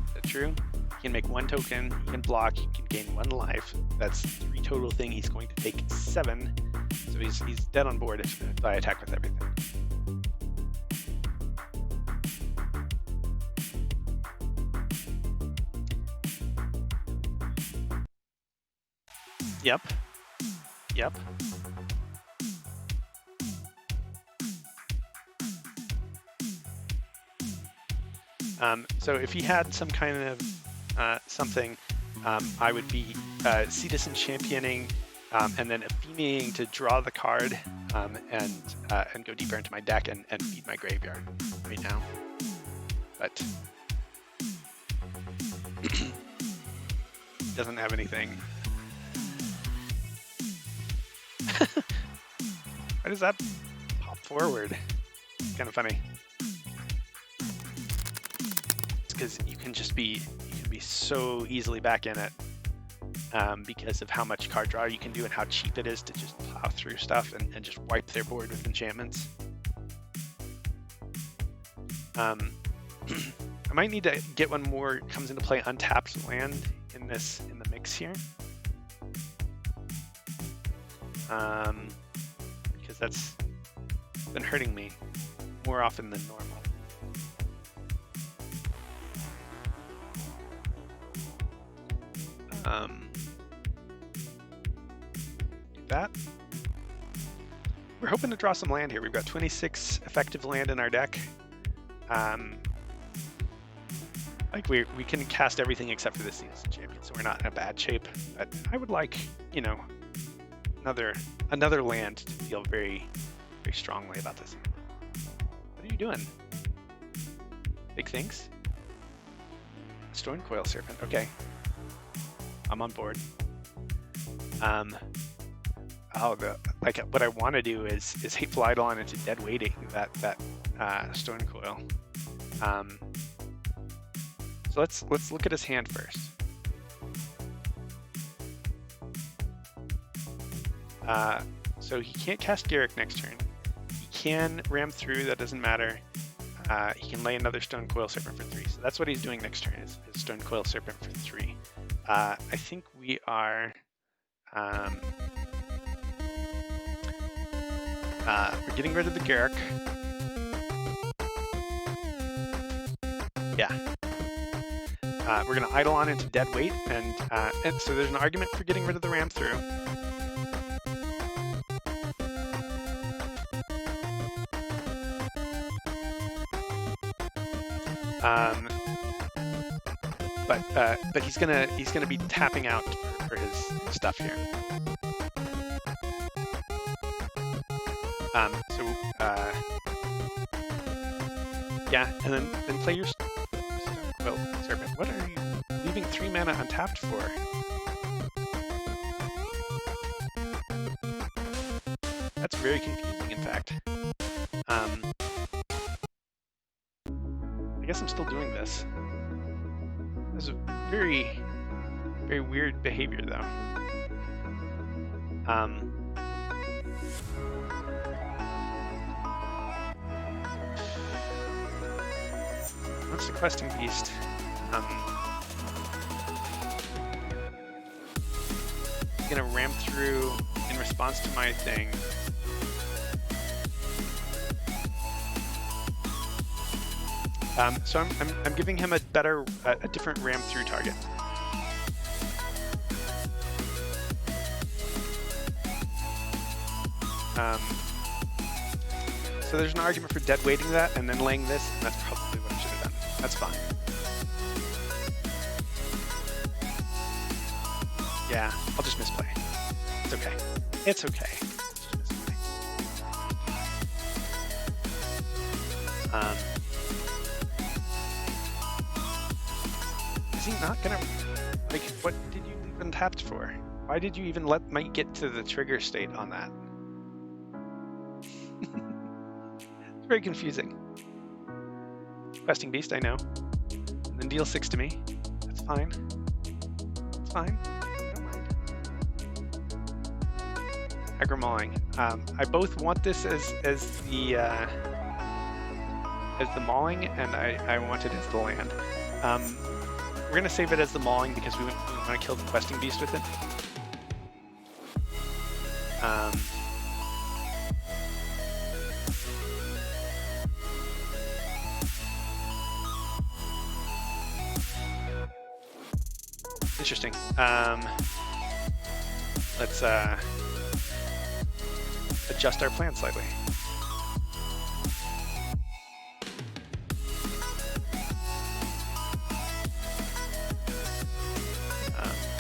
Is that true? He can make 1 token, he can block, he can gain 1 life. That's 3 total thing. He's going to take 7. So he's dead on board if I attack with everything. Yep. Yep. So if he had some kind of something, I would be Citizen championing and then Euphemiaing to draw the card and go deeper into my deck and feed my graveyard right now. But doesn't have anything. Why does that pop forward? It's kind of funny. because you can be so easily back in it because of how much card draw you can do and how cheap it is to just plow through stuff and just wipe their board with enchantments. I might need to get one more comes into play untapped land in the mix here. Because that's been hurting me more often than normal. That. We're hoping to draw some land here. We've got 26 effective land in our deck. Like we can cast everything except for the Season Champion, so we're not in a bad shape. But I would like, you know, another land to feel very, very strongly about this. What are you doing? Big things? Stone Coil Serpent. Okay, I'm on board. What I want to do is Hateful Eidolon into dead weighting that Stone Coil. So let's look at his hand first. So he can't cast Garruk next turn. He can ram through, that doesn't matter. He can lay another Stone Coil Serpent for 3. So that's what he's doing next turn, is Stone Coil Serpent for 3. I think we are... we're getting rid of the Garruk. Yeah. We're going to Eidolon into dead weight, and so there's an argument for getting rid of the ram through. But he's gonna be tapping out for his stuff here. Yeah, and then play your Coil Serpent. What are you leaving 3 mana untapped for? That's very confusing, in fact. I guess I'm still doing this. This is very, very weird behavior, though. What's the Questing Beast? I'm gonna ram through in response to my thing. So I'm giving him a different ram through target. So there's an argument for dead weighting that and then laying this, and that's probably what I should have done. That's fine. Yeah, I'll just misplay. It's okay. It's okay. Just misplay. Is he not gonna, like, what did you leave untapped for? Why did you even let Mike get to the trigger state on that? It's very confusing. Questing Beast, I know. And then deal 6 to me. That's fine. It's fine. I don't mind. Aggro Mauling. I both want this as the mauling, and I want it as the land. We're gonna save it as the mauling because we want to kill the Questing Beast with it. Interesting. Let's adjust our plan slightly.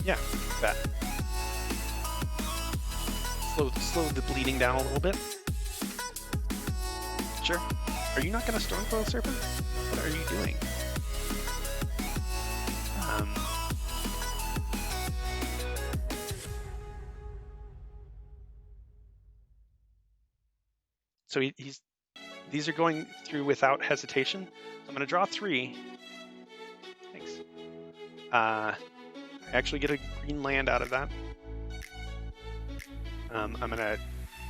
Yeah, like that. Slow the bleeding down a little bit. Sure. Are you not going to Stone Coil Serpent? What are you doing? So these are going through without hesitation. So I'm going to draw 3. I actually get a green land out of that. I'm gonna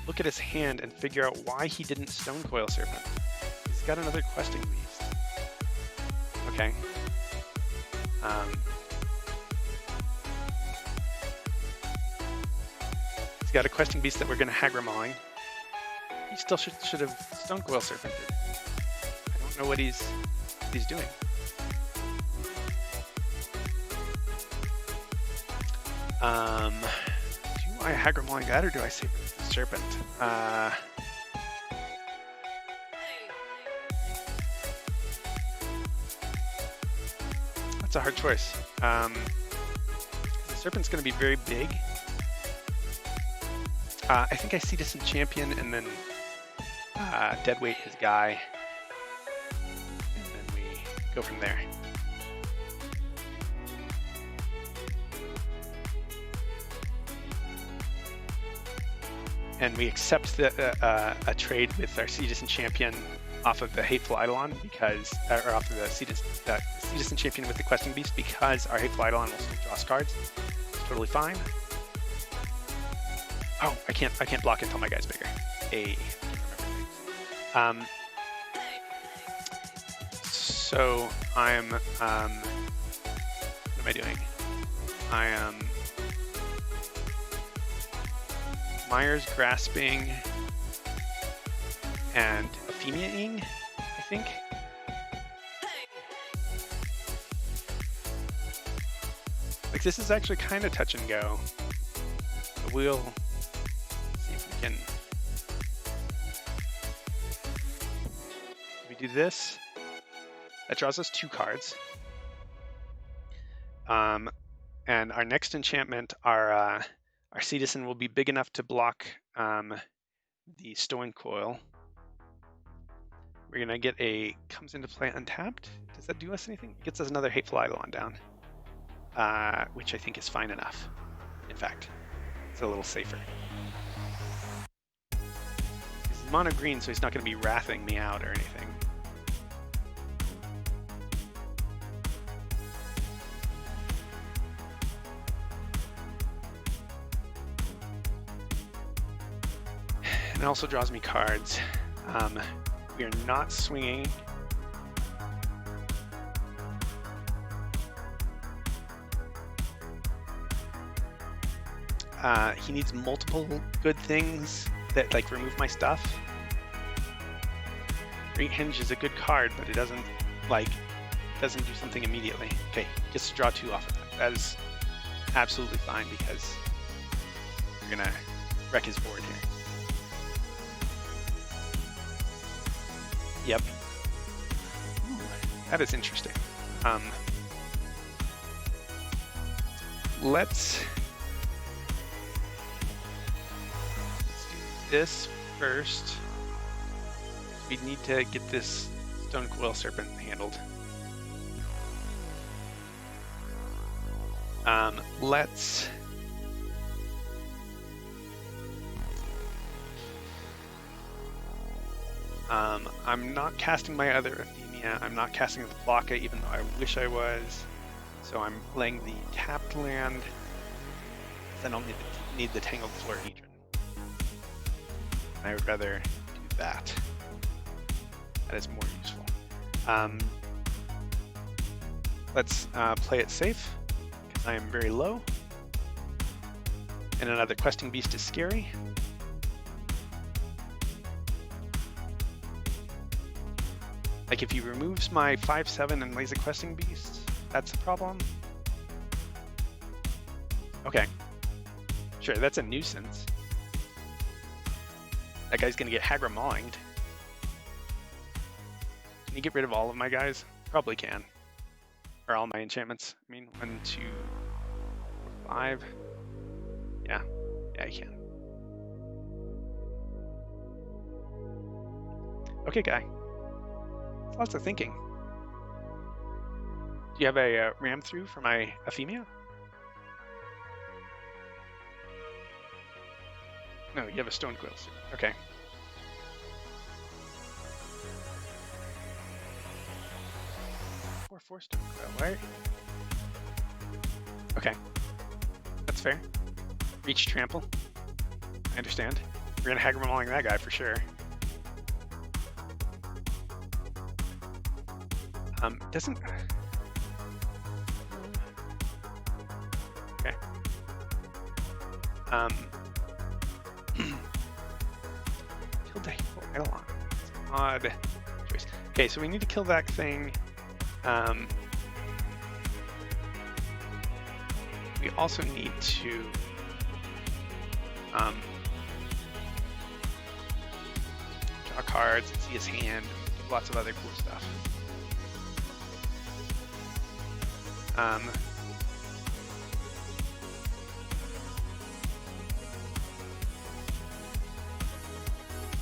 look at his hand and figure out why he didn't Stone Coil Serpent. He's got another questing beast. Okay. He's got a questing beast that we're gonna Hagramawing. He still should have Stone Coil Serpented. I don't know what he's doing. Do I Hagramawing that or do I save the Serpent? That's a hard choice. The Serpent's going to be very big. I think I see this in Champion and then deadweight his guy. And then we go from there. And we accept a trade with our Citizen Champion off of the Hateful Eidolon because, or off of the Citizen Champion with the Questing Beast because our Hateful Eidolon will still draw cards. It's totally fine. Oh, I can't block until my guy's bigger. So I'm, what am I doing? I am Myers Grasping and Euphemia-ing, I think. Like this is actually kind of touch and go. But we'll see if we can. We do this. That draws us 2 cards. And our next enchantment, our Citizen will be big enough to block the Stone Coil. We're gonna get a comes into play untapped. Does that do us anything? It gets us another Hateful Eidolon down, which I think is fine enough. In fact, it's a little safer. He's mono green, so he's not gonna be wrathing me out or anything. And it also draws me cards. We are not swinging. He needs multiple good things that like remove my stuff. Great Hinge is a good card, but it doesn't do something immediately. Okay, gets to draw 2 off of that. That is absolutely fine because we're gonna wreck his board here. Yep. Ooh, that is interesting. Let's do this first. We need to get this Stone Coil Serpent handled. Let's I'm not casting my other Euphemia. I'm not casting the Plaka, even though I wish I was. So I'm playing the tapped land. I don't need the Tangled Florahedron. I would rather do that. That is more useful. Let's play it safe, because I am very low. And another Questing Beast is scary. Like if he removes my 5/7 and lays a Questing Beast, that's a problem. Okay. Sure, that's a nuisance. That guy's gonna get Hagramawinged. Can you get rid of all of my guys? Probably can. Or all my enchantments. I mean, 1, 2, 4, 5. Yeah, I can. Okay, guy. Lots of thinking. Do you have a ram through for my Euphemia? No, you have a Stone Coil. Okay. Four Stone Coil, right? Okay, that's fair. Reach trample. I understand. We're gonna Hagar mauling that guy for sure. Doesn't. Okay. Kill the Eidolon. It's an odd choice. Okay, so we need to kill that thing. We also need to draw cards and see his hand, and lots of other cool stuff.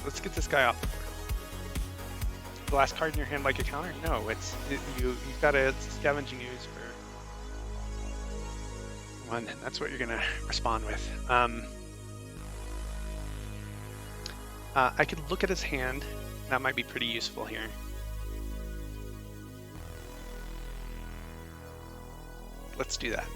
Let's get this guy off the board. The last card in your hand like a counter? No, you've got a scavenging ooze for one, and that's what you're gonna respond with. I could look at his hand. That might be pretty useful here. Let's do that.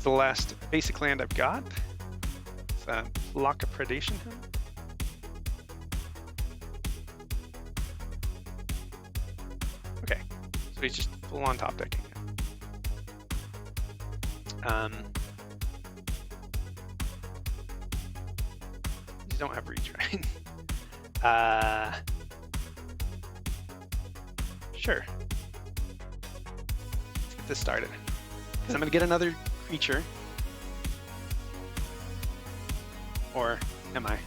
The last basic land I've got. It's Lock of Predation Hymn. Okay, so he's just full on top decking it. You don't have reach, right? Sure. Let's get this started. Because I'm going to get another creature. Or am I?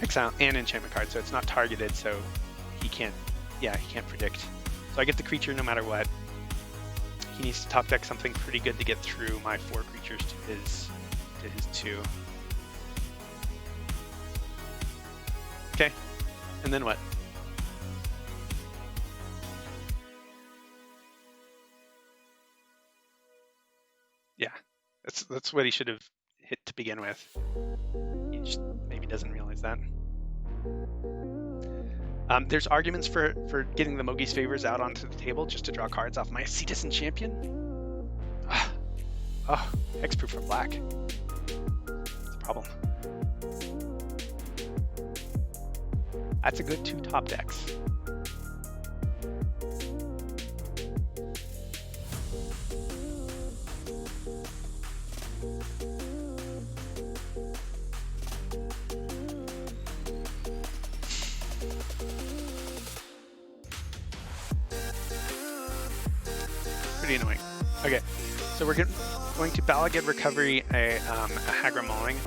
Exile and enchantment card, so it's not targeted, so he can't predict. So I get the creature no matter what. He needs to top deck something pretty good to get through my 4 creatures to his 2. Okay, and then what? Yeah, that's what he should have hit to begin with. He just maybe doesn't realize that. There's arguments for getting the Mogi's Favors out onto the table just to draw cards off my Citizen Champion. Oh, hexproof for black. It's a problem. That's a good 2 top decks. Pretty annoying. Okay, so we're going to Balagad Recovery a Hagra Mauling.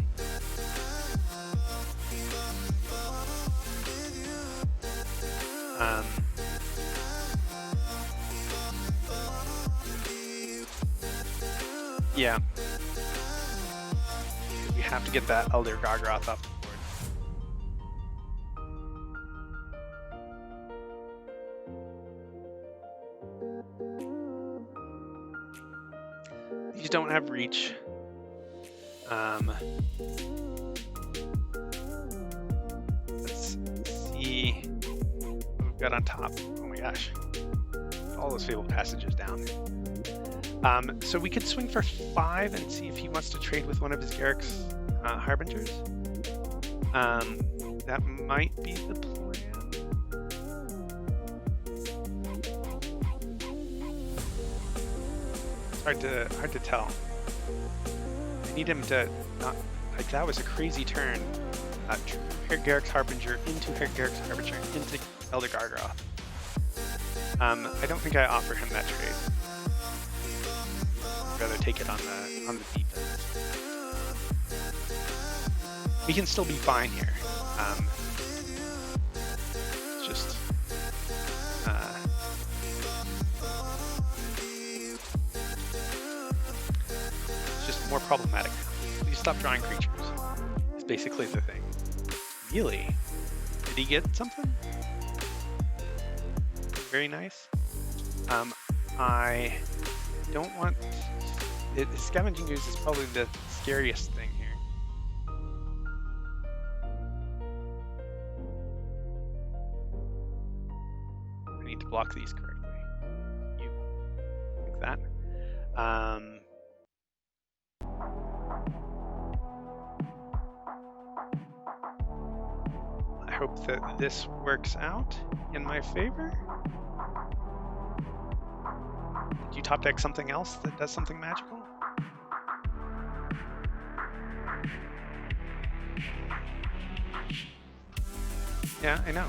Yeah. We have to get that Elder Gargaroth off the board. These don't have reach. Let's see what we've got on top. Oh my gosh. All those Fabled Passages down. So we could swing for 5 and see if he wants to trade with one of his Garrick's Harbingers. That might be the plan. It's hard to tell. I need him to not, like, that was a crazy turn. Garrick's Harbinger into Garrick's Harbinger into Elder Gargaroth. I don't think I offer him that trade. I'd rather take it on the defense. We can still be fine here. It's just more problematic. Please stop drawing creatures. It's basically the thing. Really? Did he get something? Very nice. I don't want Scavenging Ooze is probably the scariest thing here. I need to block these correctly. You like that. I hope that this works out in my favor. Did you top deck something else that does something magical? Yeah, I know.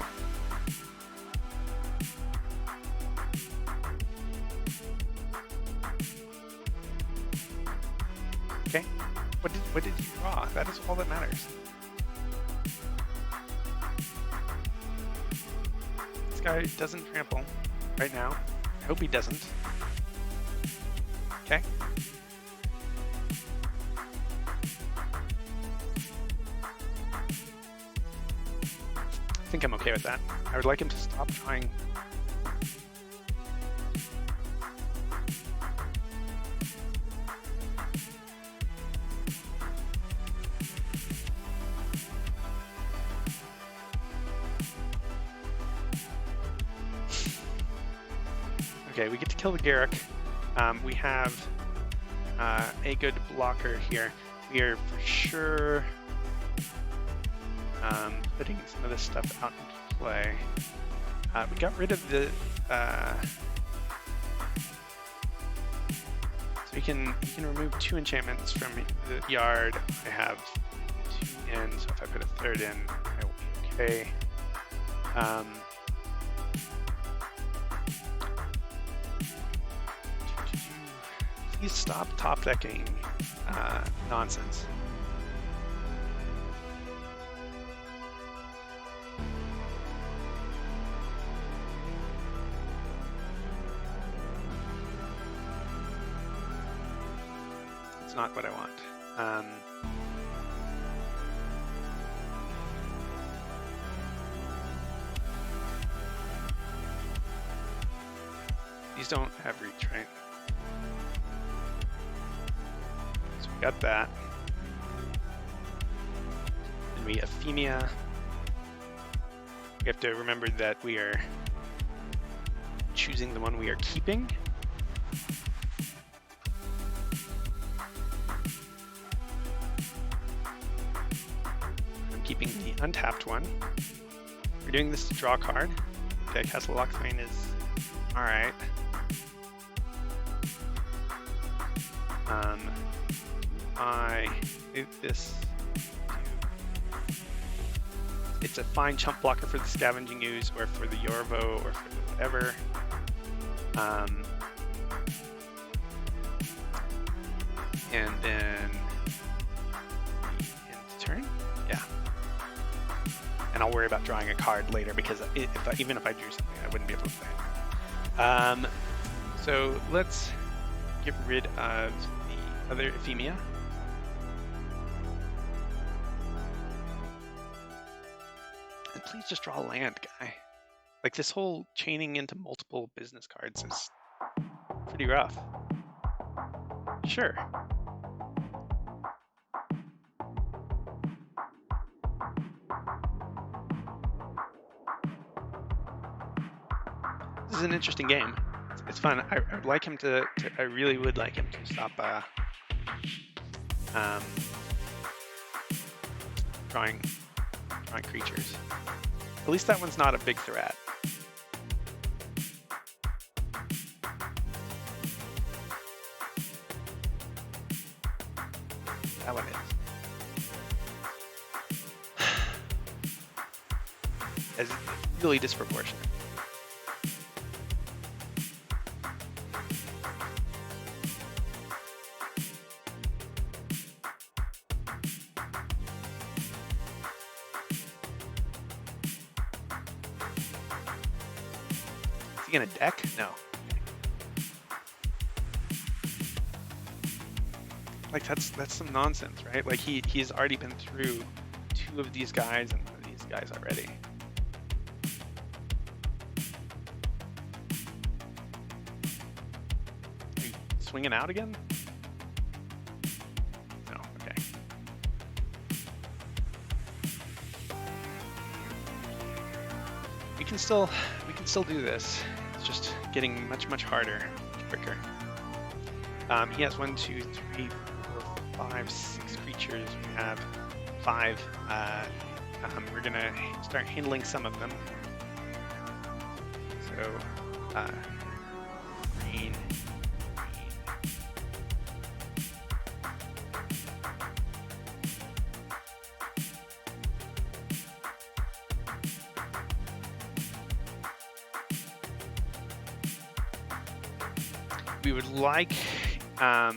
Okay. What did you draw? That is all that matters. This guy doesn't trample right now. I hope he doesn't. Okay. I think I'm okay with that. I would like him to stop trying. Okay, we get to kill the Garruk. We have a good blocker here. We are for sure putting some of this stuff out into play. We got rid of the so we can remove 2 enchantments from the yard. I have 2 in, so if I put a 3rd in, I will be okay. Please stop top decking nonsense. It's not what I want. These don't have reach, right? So we got that. And we Ephemia. We have to remember that we are choosing the one we are keeping. I'm keeping the untapped one. We're doing this to draw a card. Okay, Castle Lochthwain is alright. I move this to... It's a fine chump blocker for the Scavenging Ooze or for the Yorvo or for whatever. And then end turn? Yeah. And I'll worry about drawing a card later because even if I drew something, I wouldn't be able to play it. So let's get rid of the other Ephemia. And please just draw a land, guy. Like, this whole chaining into multiple business cards is pretty rough. Sure. This is an interesting game. It's fun. I would like him to I really would like him to stop drawing creatures. At least that one's not a big threat. That one is. It's really disproportionate. Is he gonna deck? No. Like, that's some nonsense, right? Like, he's already been through 2 of these guys and 1 of these guys already. Are you swinging out again? can still do this. It's just getting much harder, quicker. He has 1, 2, 3, 4, 5, 6 creatures. We have 5. We're gonna start handling some of them. So, green. We would like a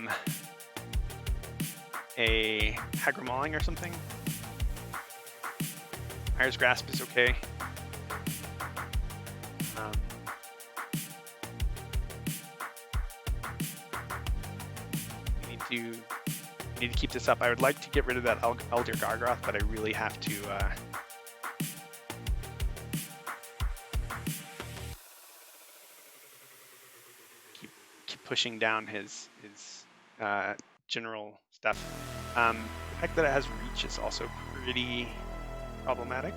Hagra Mauling or something. Iron's Grasp is okay. We need to keep this up. I would like to get rid of that Elder Gargoth, but I really have to keep pushing down his general stuff. The fact that it has reach is also pretty problematic.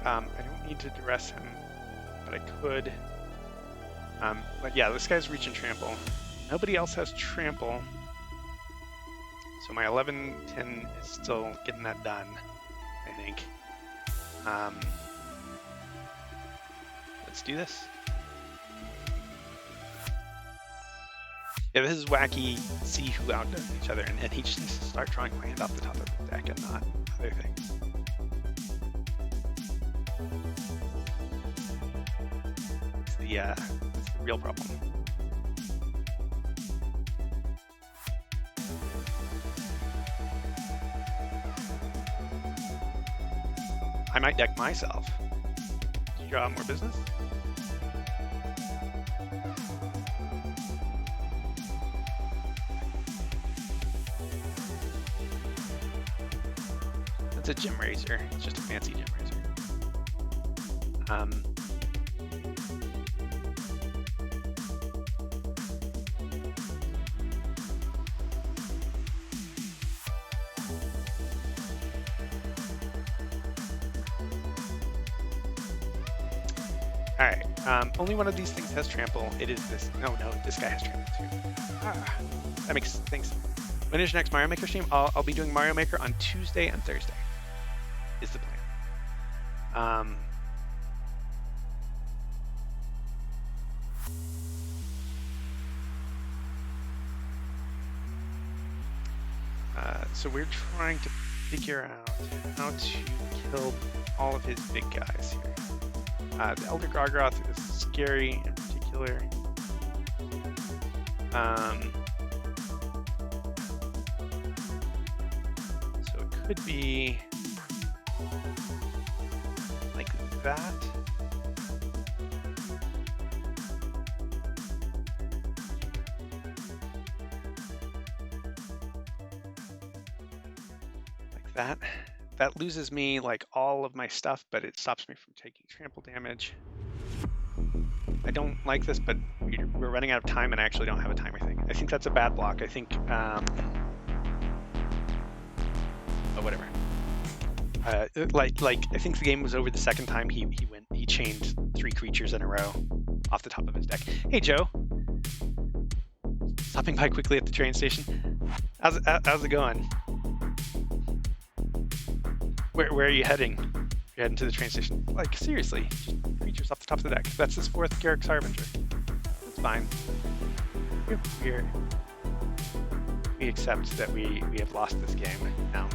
I don't need to duress him, but I could. But yeah, this guy's reach and trample. Nobody else has trample. So my 11-10 is still getting that done, I think. Let's do this. Yeah, this is wacky. See who outdoes each other, and he just needs to start drawing land off the top of the deck and not other things. It's the real problem. I might deck myself. Do you draw more business? It's a Gem Razor. It's just a fancy Gem Razor. All right. Only one of these things has trample. It is this. No, this guy has trample too. That makes things. When is your next Mario Maker stream? I'll be doing Mario Maker on Tuesday and Thursday. Is the plan. So we're trying to figure out how to kill all of his big guys here. The Elder Gargoth is scary in particular. So it could be like that. Like that. That loses me like all of my stuff, but it stops me from taking trample damage. I don't like this, but we're running out of time and I actually don't have a timer thing. I think that's a bad block. I think, oh, whatever. Like I think the game was over the second time he chained 3 creatures in a row off the top of his deck. Hey, Joe. Stopping by quickly at the train station. How's it going? Where are you heading? You're heading to the train station. Like, seriously, just creatures off the top of the deck. That's his 4th Garruk's Harbinger. That's fine. We accept that we have lost this game now.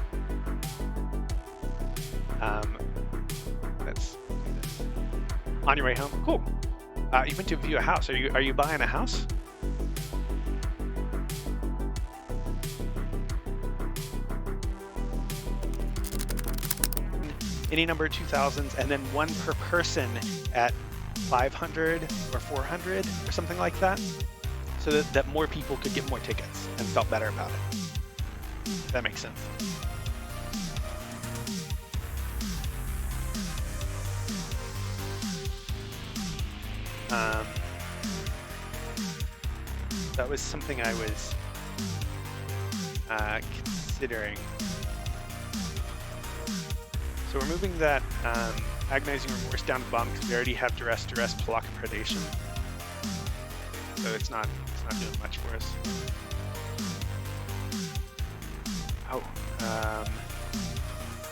Let's do this. On your way home? Cool. You went to view a house. Are you buying a house? Any number of 2000s, and then 1 per person at 500 or 400 or something like that, so that more people could get more tickets and felt better about it. If that makes sense. That was something I was considering. So we're moving that Agonizing Remorse down to the bottom because we already have Duress, Block, and Predation. So it's not doing much for us. Oh,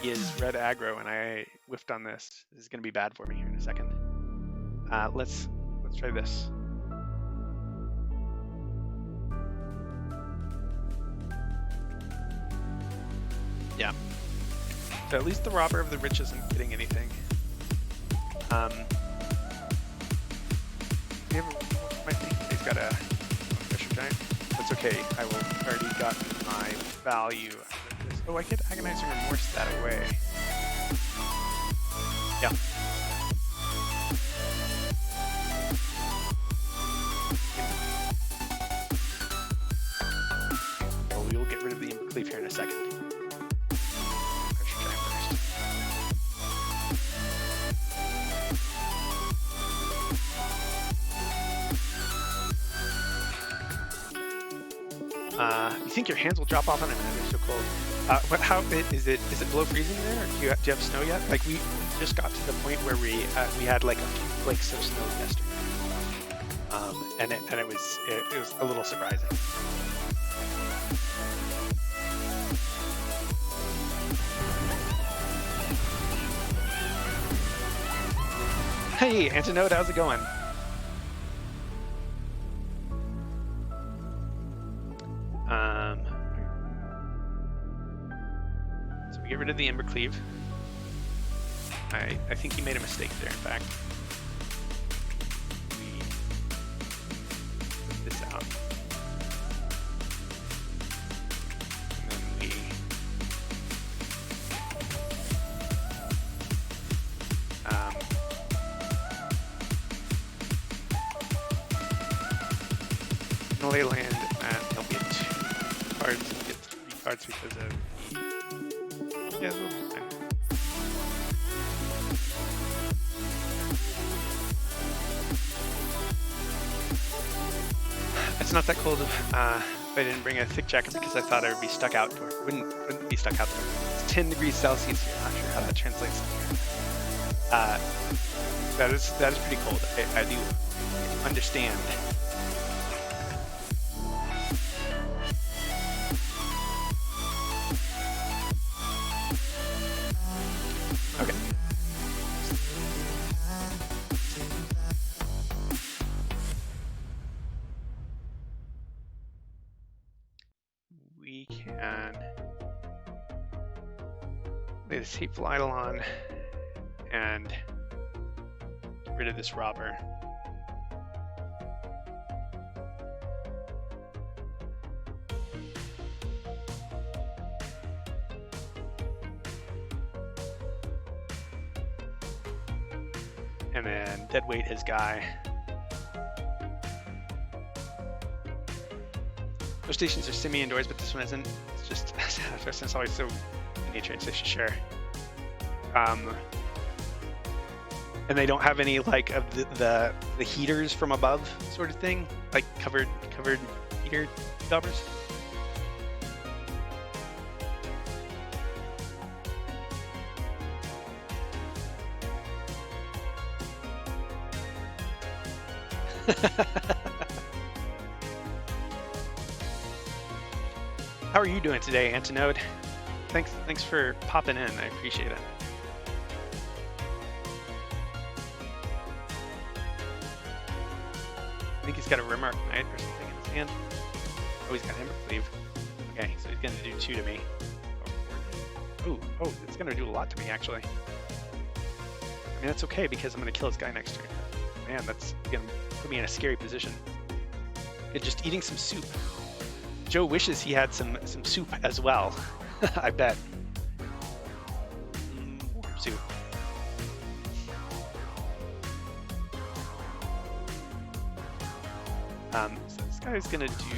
he is red aggro, and I whiffed on this. This is going to be bad for me here in a second. Let's try this. Yeah. So at least the Robber of the Rich isn't getting anything. I think he's got a Pressure Giant. That's okay. I will already got my value out of this. Oh, I could Agonizing Remorse that away. Yeah. Well, we will get rid of the Cleave here in a second. You think your hands will drop off on it? They're so cold. How is it? Is it below freezing there? Or do you have snow yet? Like we just got to the point where we had like a few flakes of snow yesterday, and it was a little surprising. Hey, Antinode, how's it going? So we get rid of the Ember Cleave. I think he made a mistake there, in fact. We put this out. And then we Ley land, and he'll get 2 cards, he'll get 3 cards because of the... Yeah, we'll be fine. It's not that cold. I didn't bring a thick jacket because I thought I would be stuck outdoors. Wouldn't be stuck outdoors. It's 10 degrees Celsius here. I'm not sure how that translates here. That is pretty cold. I do understand. Okay. We can lay this Hateful Eidolon and get rid of this Robber. And then deadweight his guy. Those stations are semi-indoors, but this one isn't. It's just, it's always so in nature, it's just share. And they don't have any like of the heaters from above sort of thing, like covered heater developers. How are you doing today, Antinode? Thanks for popping in. I appreciate it. I think he's got a Rimmark Knight or something in his hand. Oh, he's got Ember Cleave. Okay, so he's gonna do 2 to me. Oh, it's gonna do a lot to me actually. I mean, that's okay because I'm gonna kill his guy next turn. Man, that's gonna put me in a scary position. It's just eating some soup. Joe wishes he had some soup as well. I bet. Soup. So this guy is gonna do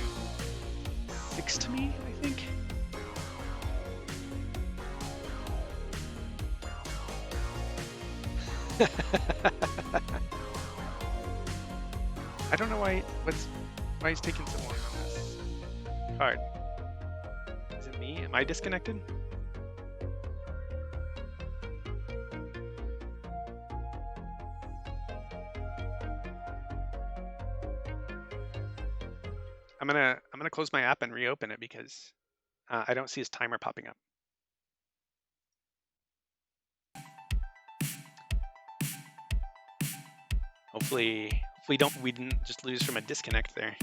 6 to me, I think. I don't know why he's taking so long on this card. Is it me? Am I disconnected? I'm gonna close my app and reopen it because I don't see his timer popping up. Hopefully we didn't just lose from a disconnect there.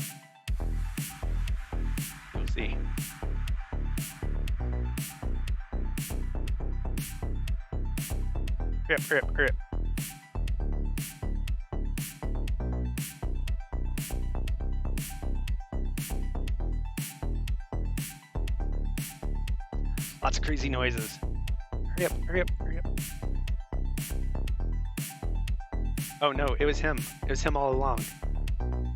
We'll see. Hurry up, hurry up. Lots of crazy noises. Hurry up, hurry up, hurry up. Oh no, it was him. It was him all along.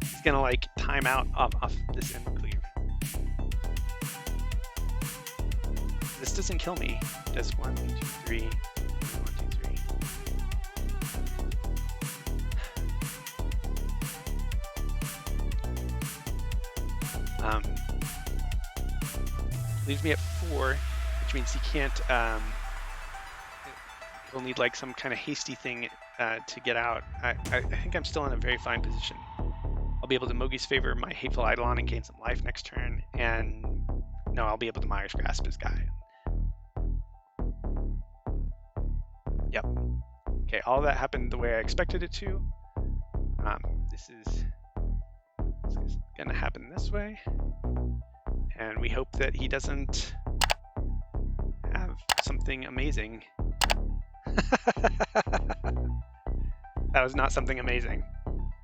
He's gonna like time out off this intercleave. This doesn't kill me. Does 1, 2, 3, 1, 2, 3. Leaves me at 4, which means he can't. He'll need like some kind of hasty thing to get out. I think I'm still in a very fine position. I'll be able to Mogi's favor my Hateful Eidolon and gain some life next turn, and no, I'll be able to Myers Grasp his guy. Yep. Okay, all that happened the way I expected it to. This is gonna happen this way, and we hope that he doesn't have something amazing. That was not something amazing.